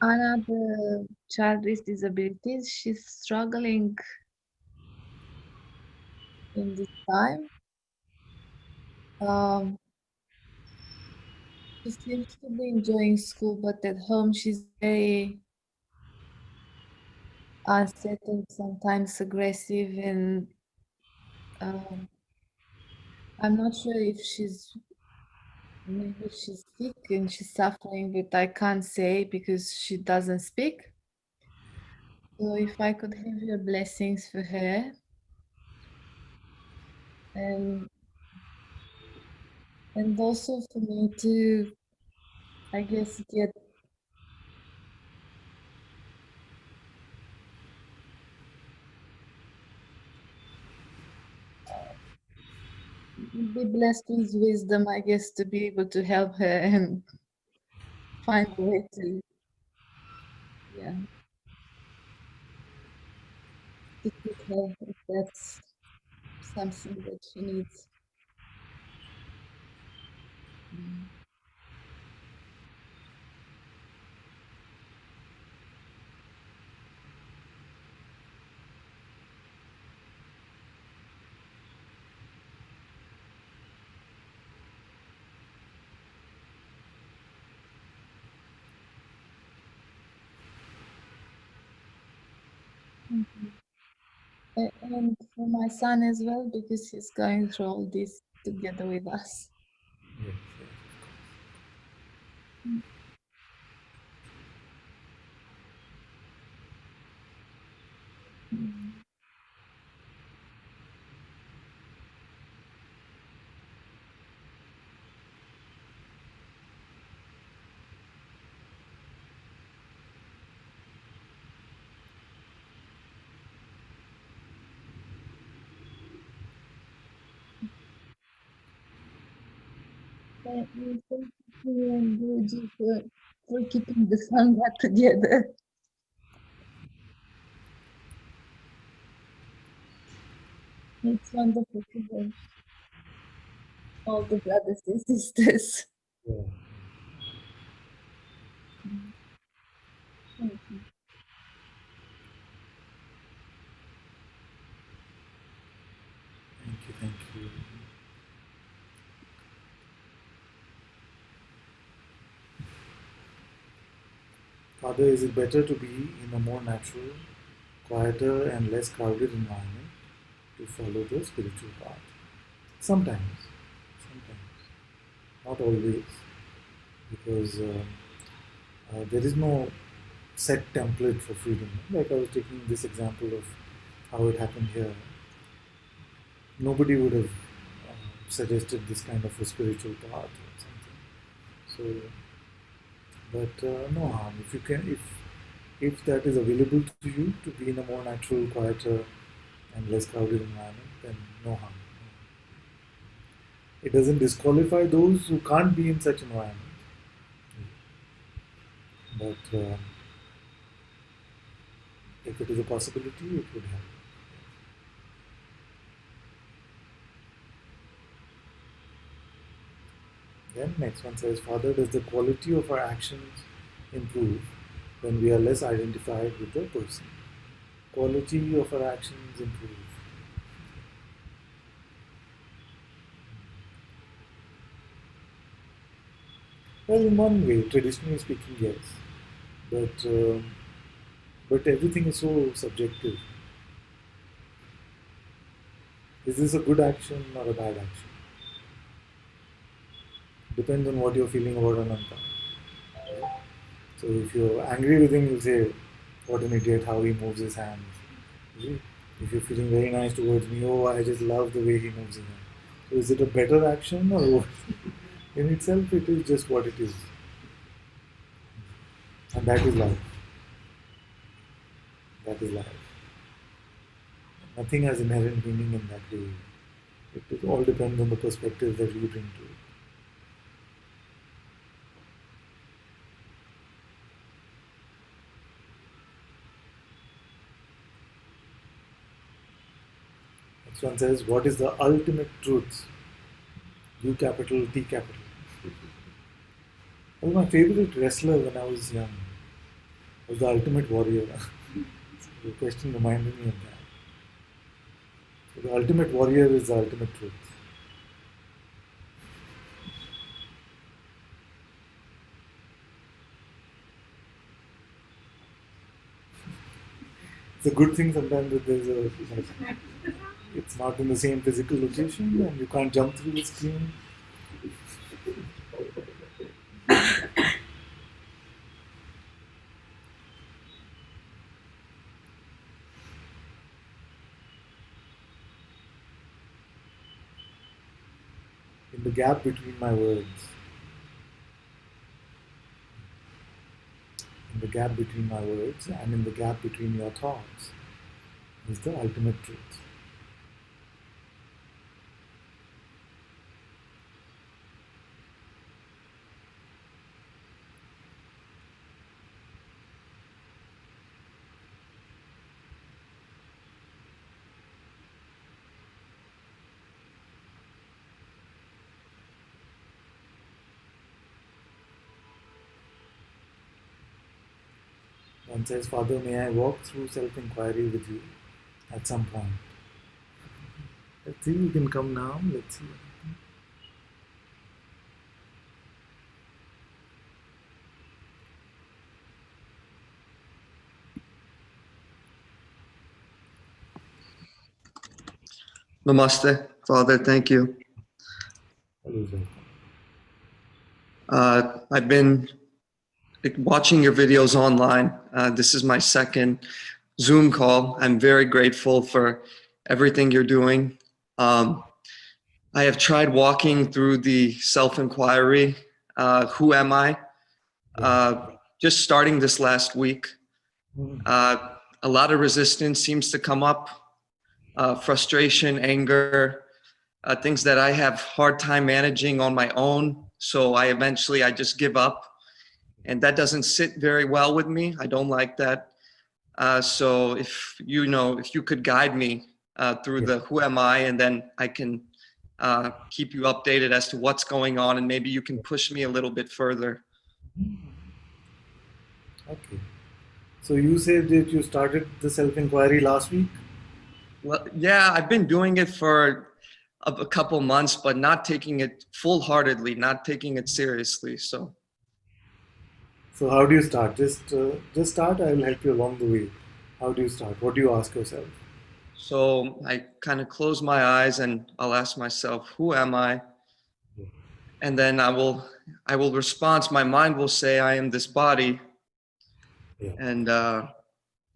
Anna, the child with disabilities, she's struggling in this time. Um, she seems to be enjoying school, but at home she's very unsettled, sometimes aggressive, and um, I'm not sure if maybe she's sick and she's suffering, but I can't say because she doesn't speak. So if I could have your blessings for her and also for me to, I guess, be blessed with wisdom, I guess, to be able to help her and find a way to, yeah, to keep her if that's something that she needs. Mm. Mhm. And for my son as well, because he's going through all this together with us. Yes, yes. Mm. Thank you and Guruji for keeping the Sangha together. It's wonderful to hear all the brothers and sisters. Yeah. Mm. Thank you. Thank you, thank you. Father, is it better to be in a more natural, quieter, and less crowded environment to follow the spiritual path? Sometimes, sometimes, not always, because there is no set template for freedom. Like I was taking this example of how it happened here. Nobody would have suggested this kind of a spiritual path or something. So, but no harm if you can, if that is available to you to be in a more natural, quieter, and less crowded environment, then no harm. It doesn't disqualify those who can't be in such environment. But if it is a possibility, it would help. Then next one says, Father, does the quality of our actions improve when we are less identified with the person? Quality of our actions improve. Well, in one way, traditionally speaking, yes. But but everything is so subjective. Is this a good action or a bad action? Depends on what you're feeling about Ananta. Right? So if you're angry with him, you'll say, "What an idiot! How he moves his hands." You see? If you're feeling very nice towards me, oh, I just love the way he moves his hands. So is it a better action or what? In itself, it is just what it is, and that is life. That is life. Nothing has inherent meaning in that way. It all depends on the perspective that you bring to it. Next one says, what is the ultimate truth? U capital, T capital. Well, my favorite wrestler when I was young was the Ultimate Warrior. The question reminded me of that. So the Ultimate Warrior is the ultimate truth. It's a good thing sometimes that there's a, it's not in the same physical location and you can't jump through the screen. In the gap between my words, in the gap between my words and in the gap between your thoughts is the ultimate truth. One says, Father, may I walk through self inquiry with you at some point? Let's see, you can come now. Let's see. Namaste, Father. Thank you. I've been watching your videos online. This is my second Zoom call. I'm very grateful for everything you're doing. I have tried walking through the self-inquiry. Who am I? Just starting this last week. A lot of resistance seems to come up. Frustration, anger, things that I have hard time managing on my own. So I just give up, and that doesn't sit very well with me. I don't like that. So if you could guide me through Yeah. the who am I, and then I can keep you updated as to what's going on, and maybe you can push me a little bit further. Okay. So you said that you started the self-inquiry last week. Well, yeah, I've been doing it for a couple months, but not taking it full-heartedly, not taking it seriously. So, So how do you start? Just start. I will help you along the way. How do you start? What do you ask yourself? so I kind of close my eyes and I'll ask myself, who am I? And then I will respond. My mind will say, I am this body. Yeah. And,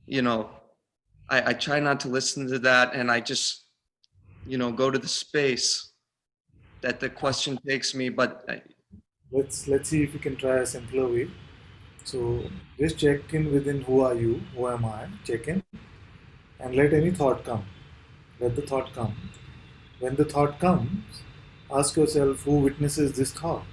you know, I try not to listen to that. And I just, go to the space that the question takes me. But Let's see if we can try a simpler way. So just check in within who are you, who am I, check in, and let any thought come. Let the thought come. When the thought comes, ask yourself who witnesses this thought.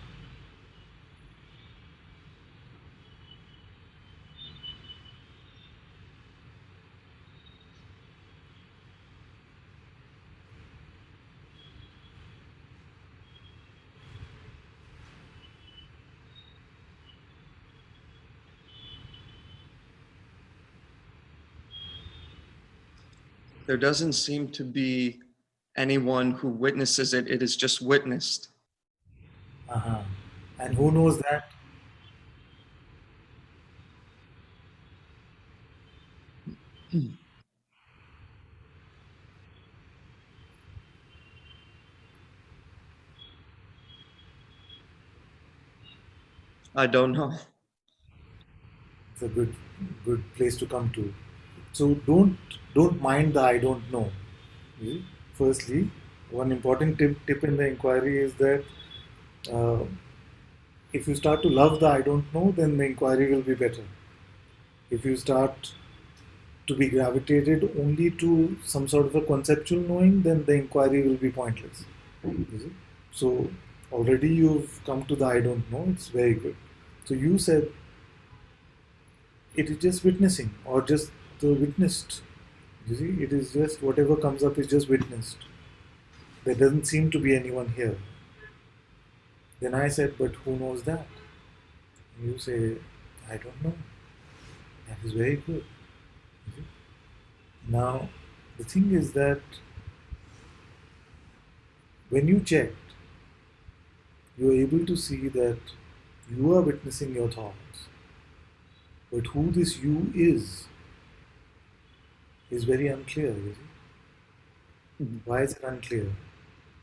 there doesn't seem to be anyone who witnesses it. It is just witnessed. Uh-huh. And who knows that? I don't know. It's a good place to come to. So don't mind the I don't know. See? Firstly, one important tip in the inquiry is that uh, if you start to love the I don't know, then the inquiry will be better. If you start to be gravitated only to some sort of a conceptual knowing, then the inquiry will be pointless. You see? So already you've come to the I don't know, it's very good. So you said it is just witnessing or just the witnessed. You see, it is just whatever comes up is just witnessed. There doesn't seem to be anyone here. Then I said, but who knows that? And you say, I don't know. That is very good. You see? Now, the thing is that when you checked, you are able to see that you are witnessing your thoughts. But who this you is very unclear. You see? Mhm. Why is it unclear?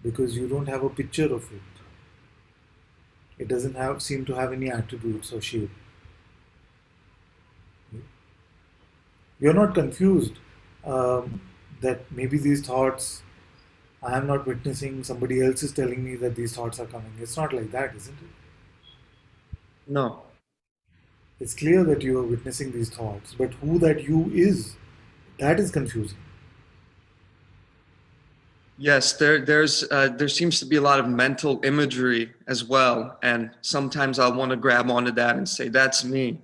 Because you don't have a picture of it. It doesn't have seem to have any attributes or shape. You're not confused that maybe these thoughts I am not witnessing, somebody else is telling me that these thoughts are coming. It's not like that, isn't it? No. It's clear that you are witnessing these thoughts, but who that you is, that is confusing. Yes, there seems to be a lot of mental imagery as well, and sometimes I want to grab onto that and say that's me, Yeah,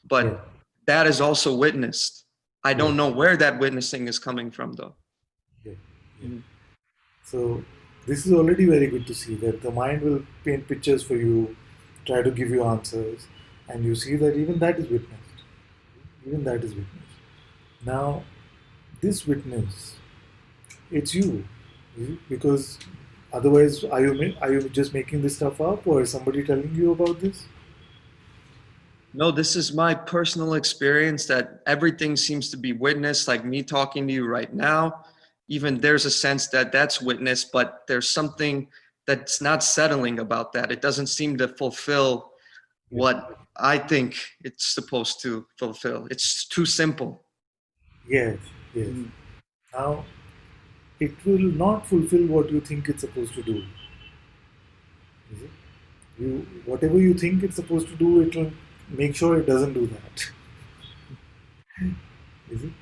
but that is also witnessed. I yeah, don't know where that witnessing is coming from, though. yeah, yeah. Mhm. So this is already very good to see that the mind will paint pictures for you, try to give you answers, and you see that even that is witnessed. Even that is witnessed. Now, this witness, it's you, because otherwise, are you just making this stuff up, or is somebody telling you about this? No, this is my personal experience that everything seems to be witnessed, like me talking to you right now. Even there's a sense that that's witnessed, but there's something that's not settling about that. It doesn't seem to fulfill Yeah. what I think it's supposed to fulfill. It's too simple. Yes, yes. Mhm. Now, it will not fulfill what you think it's supposed to do. Is it? You whatever you think it's supposed to do, it will make sure it doesn't do that. Is it?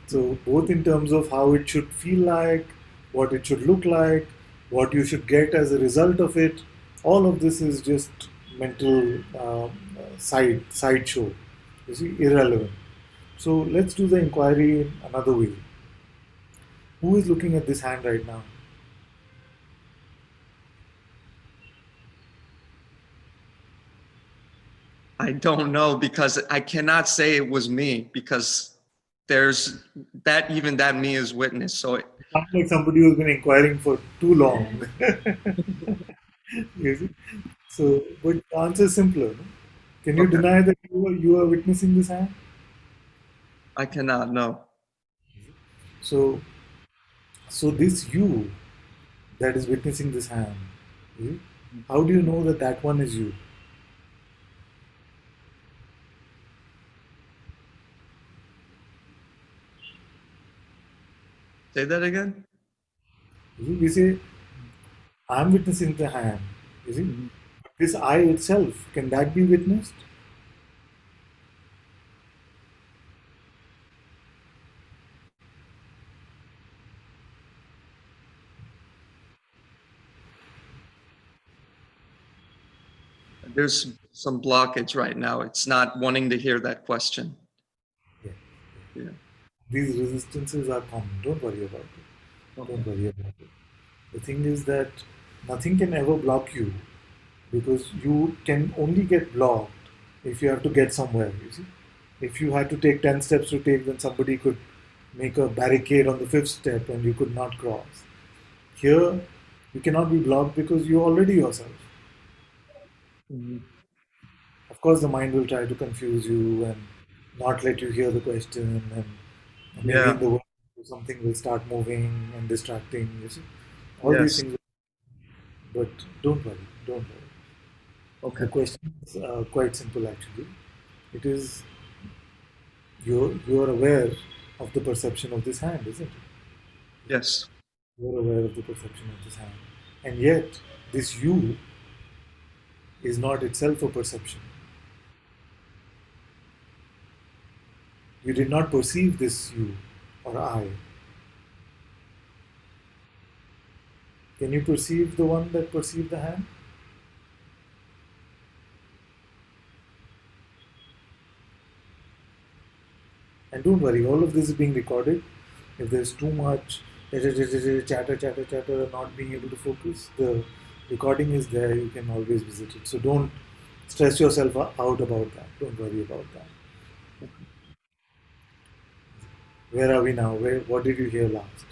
So both in terms of how it should feel like, what it should look like, what you should get as a result of it, all of this is just mental sideshow. You see, irrelevant. So let's do the inquiry in another way. Who is looking at this hand right now? I don't know because I cannot say it was me because there's that even that me is witness. So Sounds like somebody who's been inquiring for too long. You see? So, but the answer is simpler. No? Can you okay, deny that you are witnessing this hand? I cannot know. So, so this you that is witnessing this hand, you see? How do you know that that one is you? Say that again. You see? We say, I'm witnessing the hand. You see? Mhm. This I itself, can that be witnessed? There's some blockage right now. It's not wanting to hear that question. Yeah. Yeah. These resistances are common. Don't worry about it. Okay. Don't worry about it. The thing is that nothing can ever block you because you can only get blocked if you have to get somewhere. You see, if you had to take 10 steps to take, then somebody could make a barricade on the fifth step and you could not cross. Here, you cannot be blocked because you're already yourself. Mhm. Of course, the mind will try to confuse you and not let you hear the question, and maybe in Yeah. the world something will start moving and distracting. You see, all these Yes. things. But don't worry, don't worry. The Okay. question is quite simple actually. It is you're aware of the perception of this hand, isn't it? Yes. You're aware of the perception of this hand. And yet this you is not itself a perception. You did not perceive this you or I. Can you perceive the one that perceived the hand? And don't worry, all of this is being recorded. If there's too much chatter, not being able to focus, the recording is there. You can always visit it. So don't stress yourself out about that. Don't worry about that. Where are we now? What did you hear last?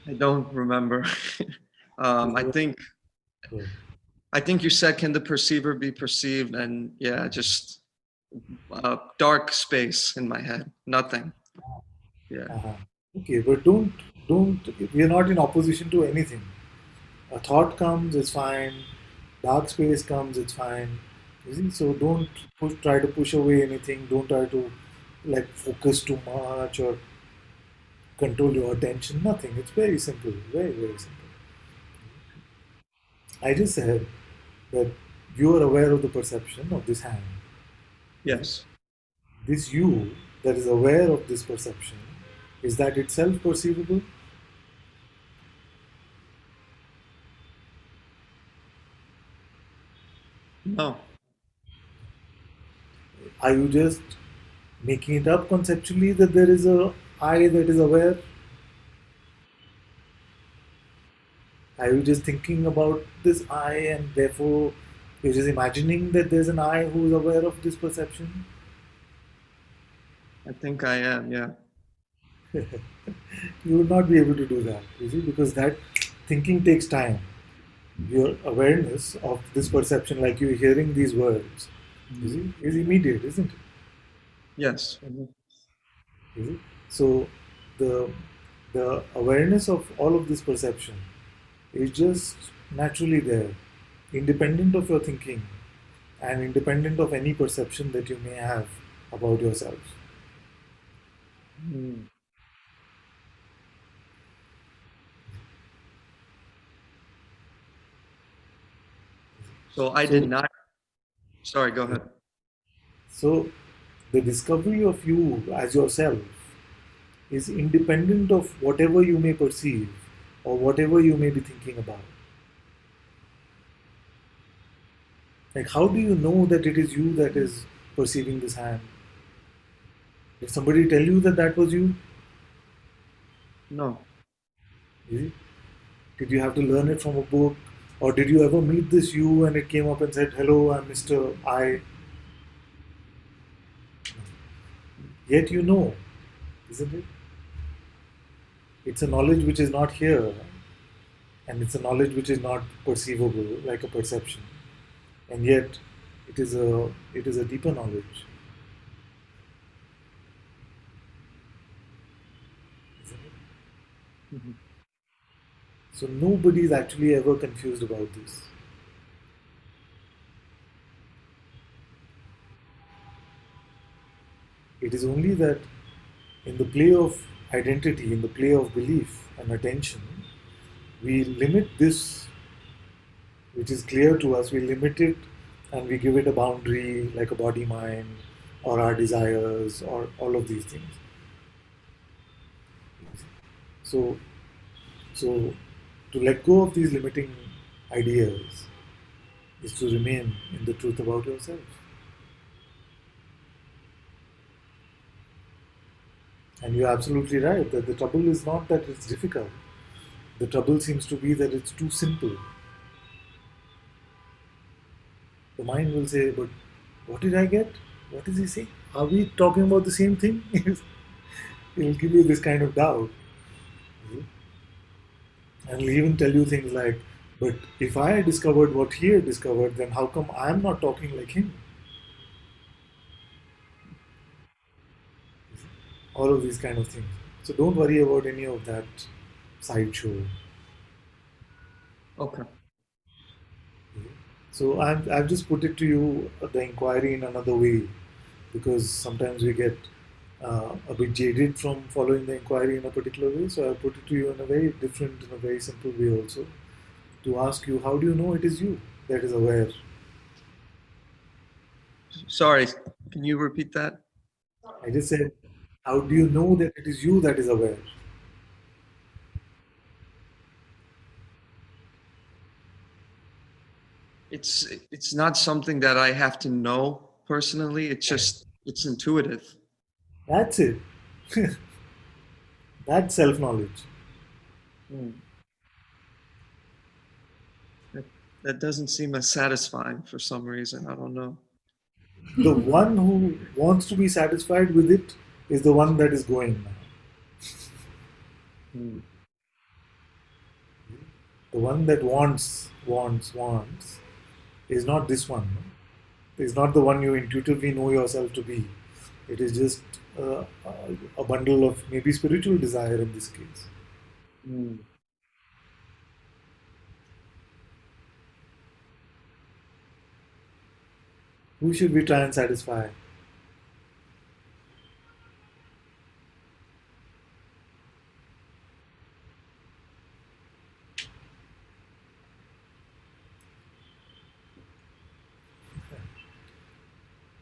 I don't remember. I think Good. you said, can the perceiver be perceived? And yeah, just dark space in my head. Nothing. Yeah. Uh-huh. Okay, but don't. We are not in opposition to anything. A thought comes, it's fine. Dark space comes, it's fine. You see, so don't try to push away anything. Don't try to like focus too much or control your attention. Nothing. It's very simple. Very simple. I just said that you are aware of the perception of this hand. Is it? Yes. This you that is aware of this perception, is that itself perceivable? No. Are you just making it up conceptually that there is a I that is aware? Are you just thinking about this I and therefore you're just imagining that there's an I who is aware of this perception? I think I am. Yeah. You will not be able to do that, you see, because that thinking takes time. Your awareness of this perception, like you're hearing these words, you Mhm. see, is immediate, isn't it? Yes. Mhm. You see? So the the awareness of all of this perception is just naturally there, independent of your thinking and independent of any perception that you may have about yourself. Mm. So I did So, not. Sorry. Go ahead. so the discovery of you as yourself is independent of whatever you may perceive or whatever you may be thinking about. Like, how do you know that it is you that is perceiving this hand? Did somebody tell you that that was you? No. You see? Did you have to learn it from a book? Or did you ever meet this you and it came up and said, "Hello, I'm Mr. I"? Yet you know, isn't it? It's a knowledge which is not here, and it's a knowledge which is not perceivable like a perception. And yet it is a deeper knowledge, isn't it? Mhm. So nobody is actually ever confused about this. It is only that in the play of identity, in the play of belief and attention, we limit this which is clear to us, we limit it and we give it a boundary like a body mind or our desires or all of these things. So, so to let go of these limiting ideas is to remain in the truth about yourself. And you're absolutely right that the trouble is not that it's difficult. The trouble seems to be that it's too simple. The mind will say, but what did I get? What is he saying? Are we talking about the same thing? It'll give you this kind of doubt. And he'll even tell you things like, but if I discovered what he had discovered, then how come I'm not talking like him? All of these kind of things. So don't worry about any of that sideshow. Okay. So I've just put it to you, the inquiry in another way, because sometimes we get a bit jaded from following the inquiry in a particular way. So I've put it to you in a very different, in a very simple way also, to ask you, how do you know it is you that is aware? Sorry, can you repeat that? I just said, how do you know that it is you that is aware? It's not something that I have to know personally. It's just it's intuitive. That's it. That's self knowledge. Hmm. That, that doesn't seem as satisfying for some reason. I don't know. The one who wants to be satisfied with it is the one that is going now. Hmm. The one that wants is not this one. Is not the one you intuitively know yourself to be. It is just a bundle of maybe spiritual desire in this case. Hmm. Who should we try and satisfy?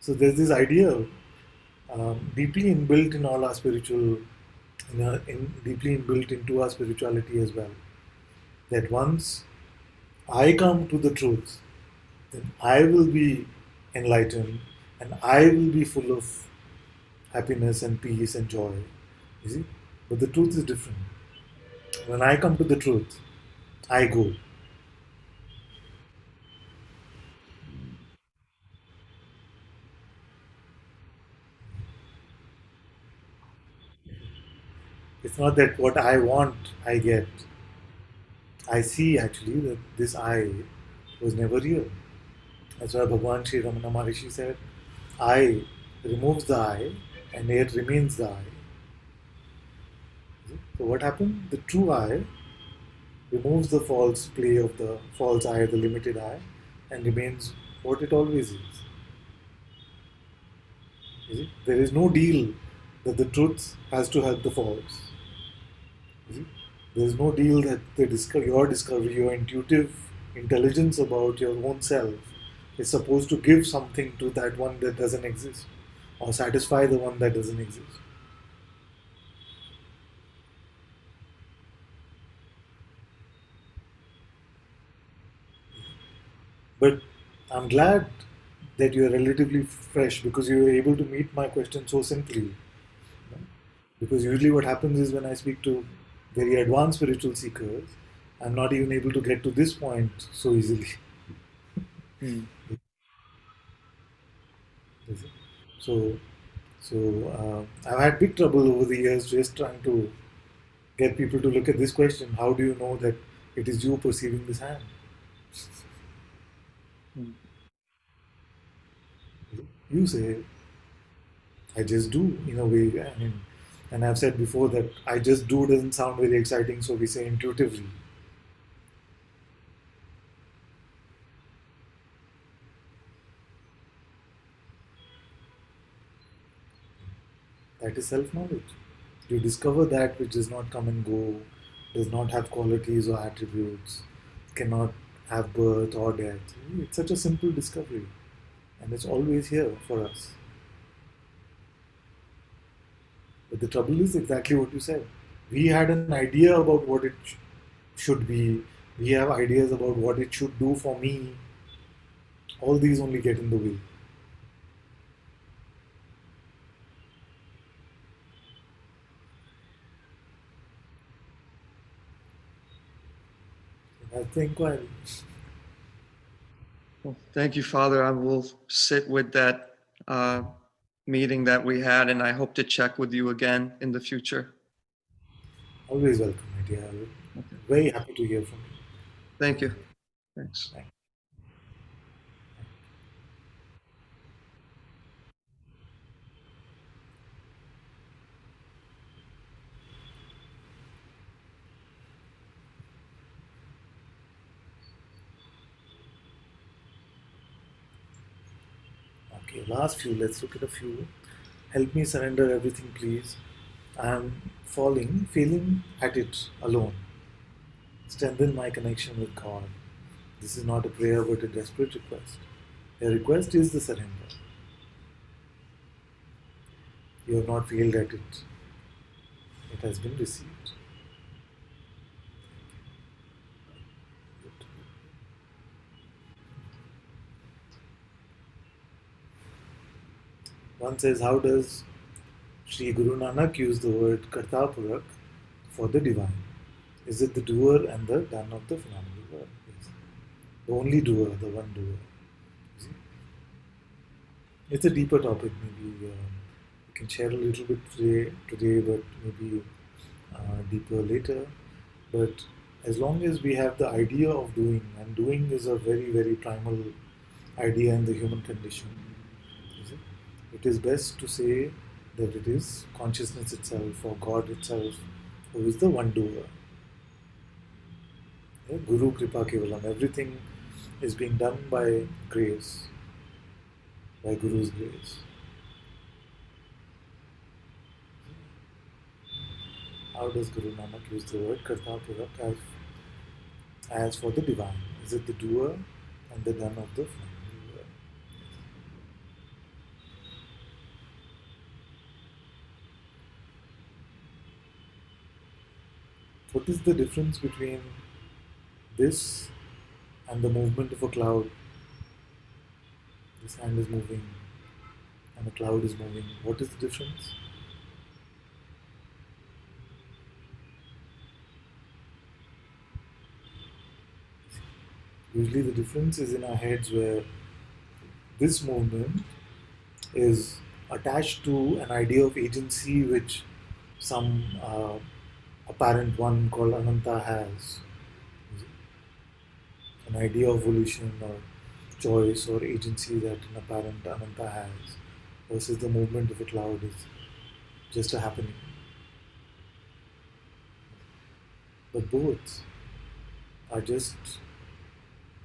So there's this idea deeply inbuilt in all our spiritual, deeply inbuilt into our spirituality as well. That once I come to the truth, then I will be enlightened and I will be full of happiness and peace and joy. You see? But the truth is different. When I come to the truth, I go. It's not that what I want, I get. I see actually that this I was never real. That's why Bhagwan Sri Ramana Maharishi said, I removes the I and yet remains the I. So what happened? The true I removes the false play of the false I, the limited I, and remains what it always is. You see? There is no deal that the truth has to help the false. You see? There is no deal that your discovery, your intuitive intelligence about your own self is supposed to give something to that one that doesn't exist or satisfy the one that doesn't exist. But I'm glad that you're relatively fresh because you were able to meet my question so simply. Because usually what happens is when I speak to very advanced spiritual seekers, I'm not even able to get to this point so easily. Mm. So, I've had big trouble over the years just trying to get people to look at this question: how do you know that it is you perceiving this hand? Mm. You say, I just do, in a way. I mean, and I've said before that I just do doesn't sound very exciting, so we say intuitively. That is self knowledge. You discover that which does not come and go, does not have qualities or attributes, cannot have birth or death. It's such a simple discovery, and it's always here for us. But the trouble is exactly what you said. We had an idea about what it should be, we have ideas about what it should do for me. All these only get in the way. That's the inquiry. Well, thank you, Father. I will sit with that meeting that we had, and I hope to check with you again in the future. Always welcome, my dear. Okay. Very happy to hear from you. Thank you. Thanks. Thank Okay, last few. Let's look at a few. Help me surrender everything, please. I am falling, failing at it alone. Strengthen my connection with God. This is not a prayer but a desperate request. A request is the surrender. You have not failed at it, it has been received. One says, how does Sri Guru Nanak use the word Kartapurak for the divine? Is it the doer and the done of the phenomenal world? Yes. The only doer, the one doer. See? It's a deeper topic, maybe we can share a little bit today but maybe deeper later. But as long as we have the idea of doing, and doing is a very, very primal idea in the human condition, is it? It is best to say that it is consciousness itself or God itself who is the one doer. Yeah? Guru Kripa Kevalam. Everything is being done by grace, by Guru's grace. How does Guru Nanak use the word Karta Purak as for the divine? Is it the doer and the done of the phenomenal world? What is the difference between this and the movement of a cloud? This hand is moving and a cloud is moving. What is the difference? Usually the difference is in our heads where this movement is attached to an idea of agency which some apparent one called Ananta has. An idea of volition or choice or agency that an apparent Ananta has versus the movement of a cloud is just a happening. But both are just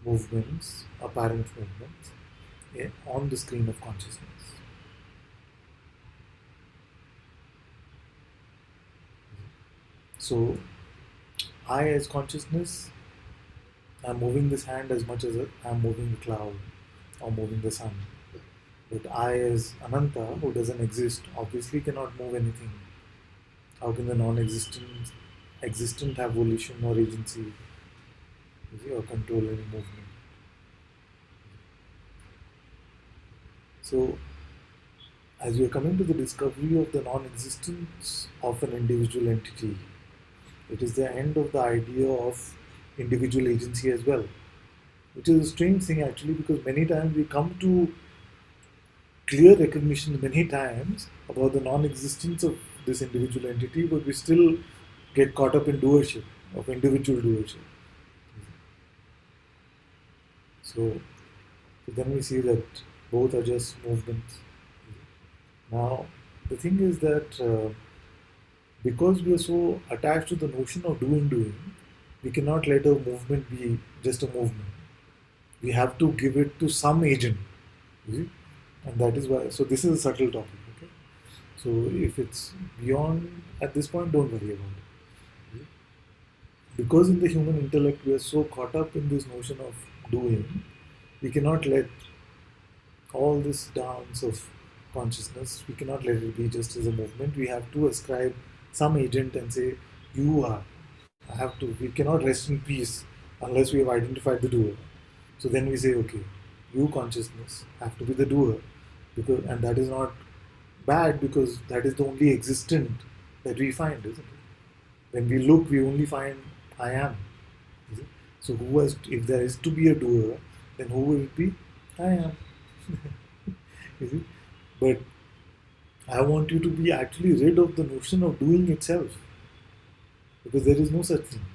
movements, apparent movements, on the screen of consciousness. So, I as consciousness am moving this hand as much as I'm moving the cloud or moving the sun. But I as Ananta, who doesn't exist, obviously cannot move anything. How can the non-existent have volition or agency, you see, or control any movement? So, as we are coming to the discovery of the non-existence of an individual entity, It is the end of the idea of individual agency as well, which is a strange thing actually, because many times we come to clear recognition many times about the non-existence of this individual entity, but we still get caught up in doership, of individual doership. So then we see that both are just movements. Now, the thing is that because we are so attached to the notion of doing, we cannot let a movement be just a movement. We have to give it to some agent, you see? And that is why. So this is a subtle topic. Okay. So if it's beyond at this point, don't worry about it. Because in the human intellect we are so caught up in this notion of doing, we cannot let all this dance of consciousness, we cannot let it be just as a movement. We have to ascribe some agent and say, you are. I have to. We cannot rest in peace unless we have identified the doer. So then we say, okay, you consciousness have to be the doer, because and that is not bad because that is the only existent that we find, isn't it? When we look, we only find I am. Is it? So who has? If there is to be a doer, then who will it be? I am. Is it? But I want you to be actually rid of the notion of doing itself, because there is no such thing.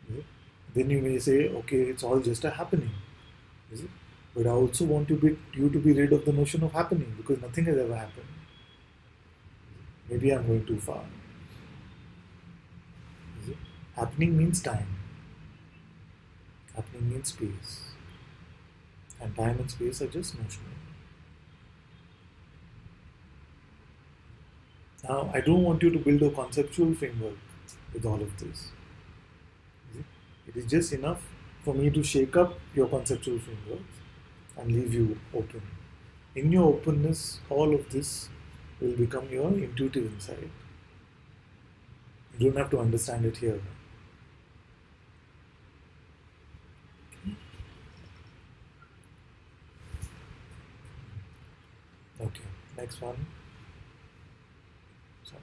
Is it? Then you may say, okay, it's all just a happening. Is it? But I also want you to be rid of the notion of happening, because nothing has ever happened. Maybe I'm going too far. Is it? Happening means time. Happening means space. And time and space are just notional. Now, I don't want you to build a conceptual framework with all of this. Is it? It is just enough for me to shake up your conceptual frameworks and leave you open. In your openness, all of this will become your intuitive insight. You don't have to understand it here. Okay, next one. Sorry.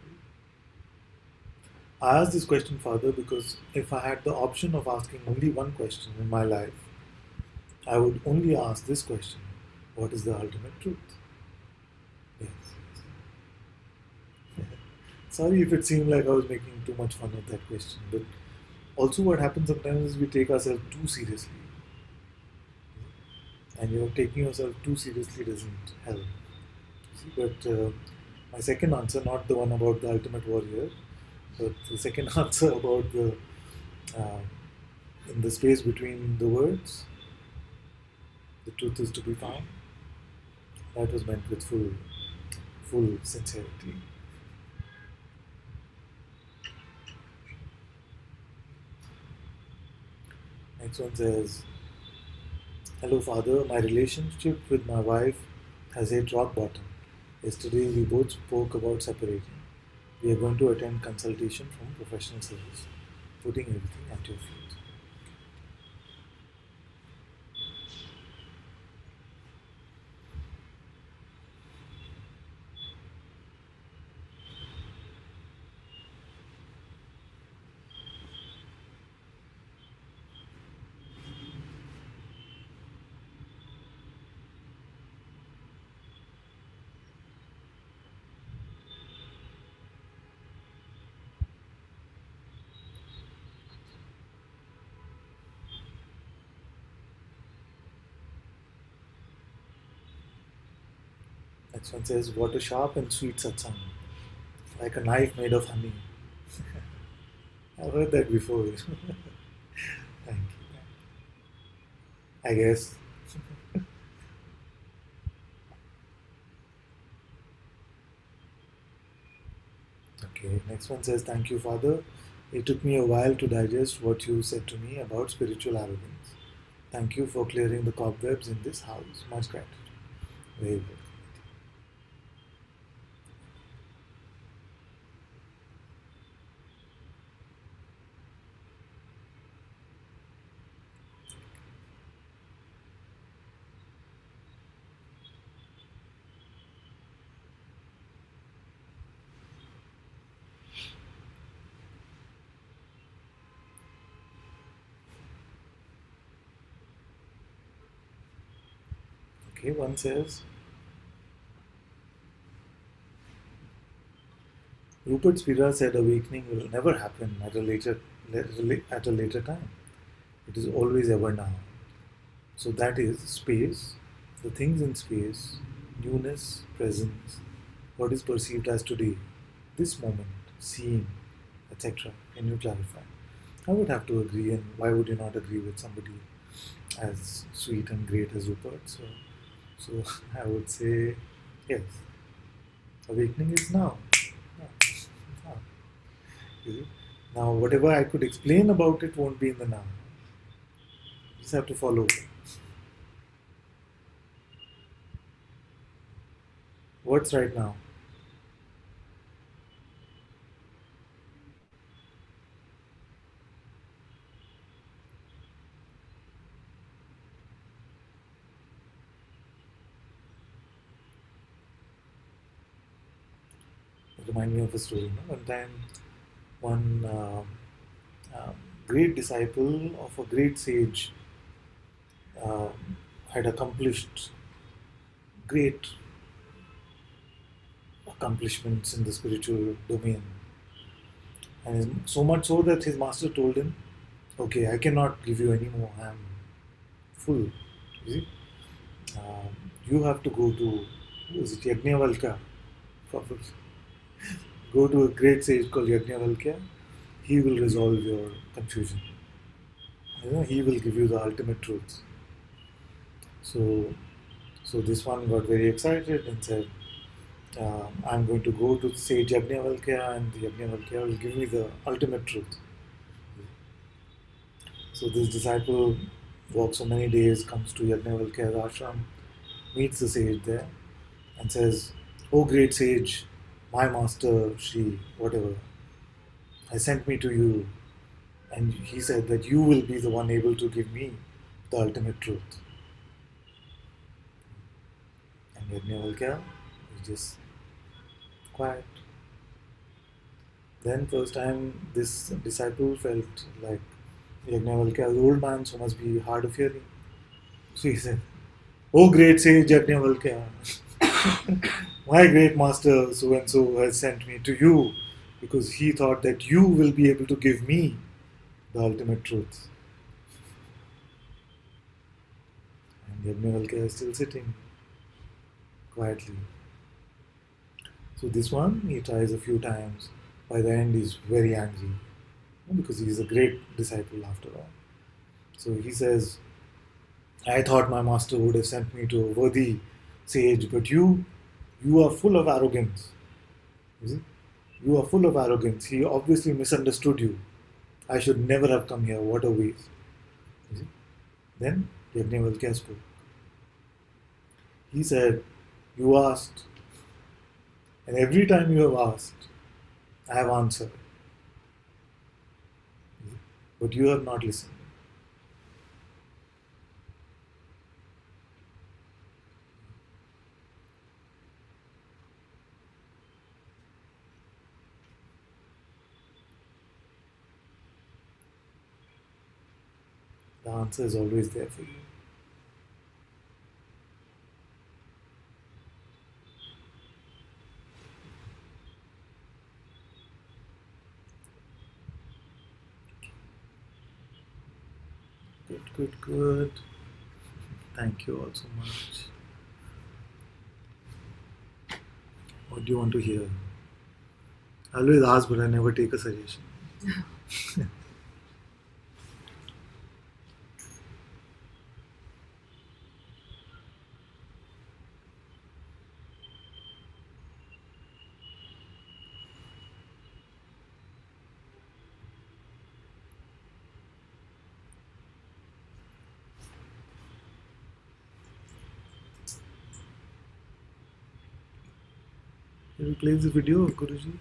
I asked this question further because if I had the option of asking only one question in my life, I would only ask this question: what is the ultimate truth? Yes. Sorry if it seemed like I was making too much fun of that question, but also what happens sometimes is we take ourselves too seriously, and taking yourself too seriously doesn't help. See, but my second answer, not the one about the ultimate warrior, but the second answer about the uh, in the space between the words, the truth is to be found. That was meant with full sincerity. Next one says, "Hello, Father. My relationship with my wife has hit rock bottom. Yesterday, we both spoke about separating. We are going to attend consultation from professional service, putting everything at your feet." Next one says, "What a sharp and sweet satsang, like a knife made of honey." I've heard that before. Thank you. I guess. Okay, next one says, "Thank you, Father. It took me a while to digest what you said to me about spiritual arrogance. Thank you for clearing the cobwebs in this house. Much gratitude." Very good. Okay, one says, Rupert Spira said awakening will never happen at a later time. It is always ever now. So that is space, the things in space, newness, presence, what is perceived as today, this moment, seeing, etc. Can you clarify? I would have to agree, and why would you not agree with somebody as sweet and great as Rupert? So I would say yes. Awakening is now. Now. Now. Is it? Now, whatever I could explain about it won't be in the now. You just have to follow. What's right now? Remind me of a story. No? One time, one um, great disciple of a great sage um, had accomplished great accomplishments in the spiritual domain, and so much so that his master told him, "Okay, I cannot give you any more. I am full." You see, you have to go to, who is it, Yajnavalkya, probably. Go to a great sage called Yajnavalkya. He will resolve your confusion. You know, he will give you the ultimate truth. So, so this one got very excited and said, I'm going to go to sage Yajnavalkya, and the Yajnavalkya will give me the ultimate truth. So this disciple walks so many days, comes to Yajnavalkya's ashram, meets the sage there, and says, "Oh great sage, my master Shri, whatever, has sent me to you, and he said that you will be the one able to give me the ultimate truth." And Yajnavalkya is just quiet. Then first time this disciple felt like Yajnavalkya, the old man, so must be hard of hearing. So he said, "Oh great sage Yajnavalkya, my great master so and so has sent me to you because he thought that you will be able to give me the ultimate truth." And Yajnavalkya is still sitting quietly. So this one he tries a few times. By the end, he's very angry because he's a great disciple after all. So he says, "I thought my master would have sent me to a worthy sage, but you are full of arrogance. You see? You are full of arrogance. He obviously misunderstood you. I should never have come here. What a waste." You see? Then Yajnavalkya spoke. He said, "You asked, and every time you have asked, I have answered. But you have not listened." The answer is always there for you. Good, good, good. Thank you all so much. What do you want to hear? I always ask, but I never take a suggestion. Can we play the video, Guruji?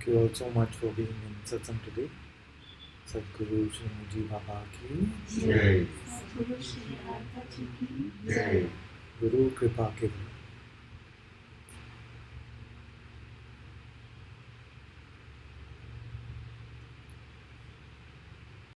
Thank you all so much for being in Satsang today. Sadhguru Srimati Baba ki Jai. Guru Kripa Ke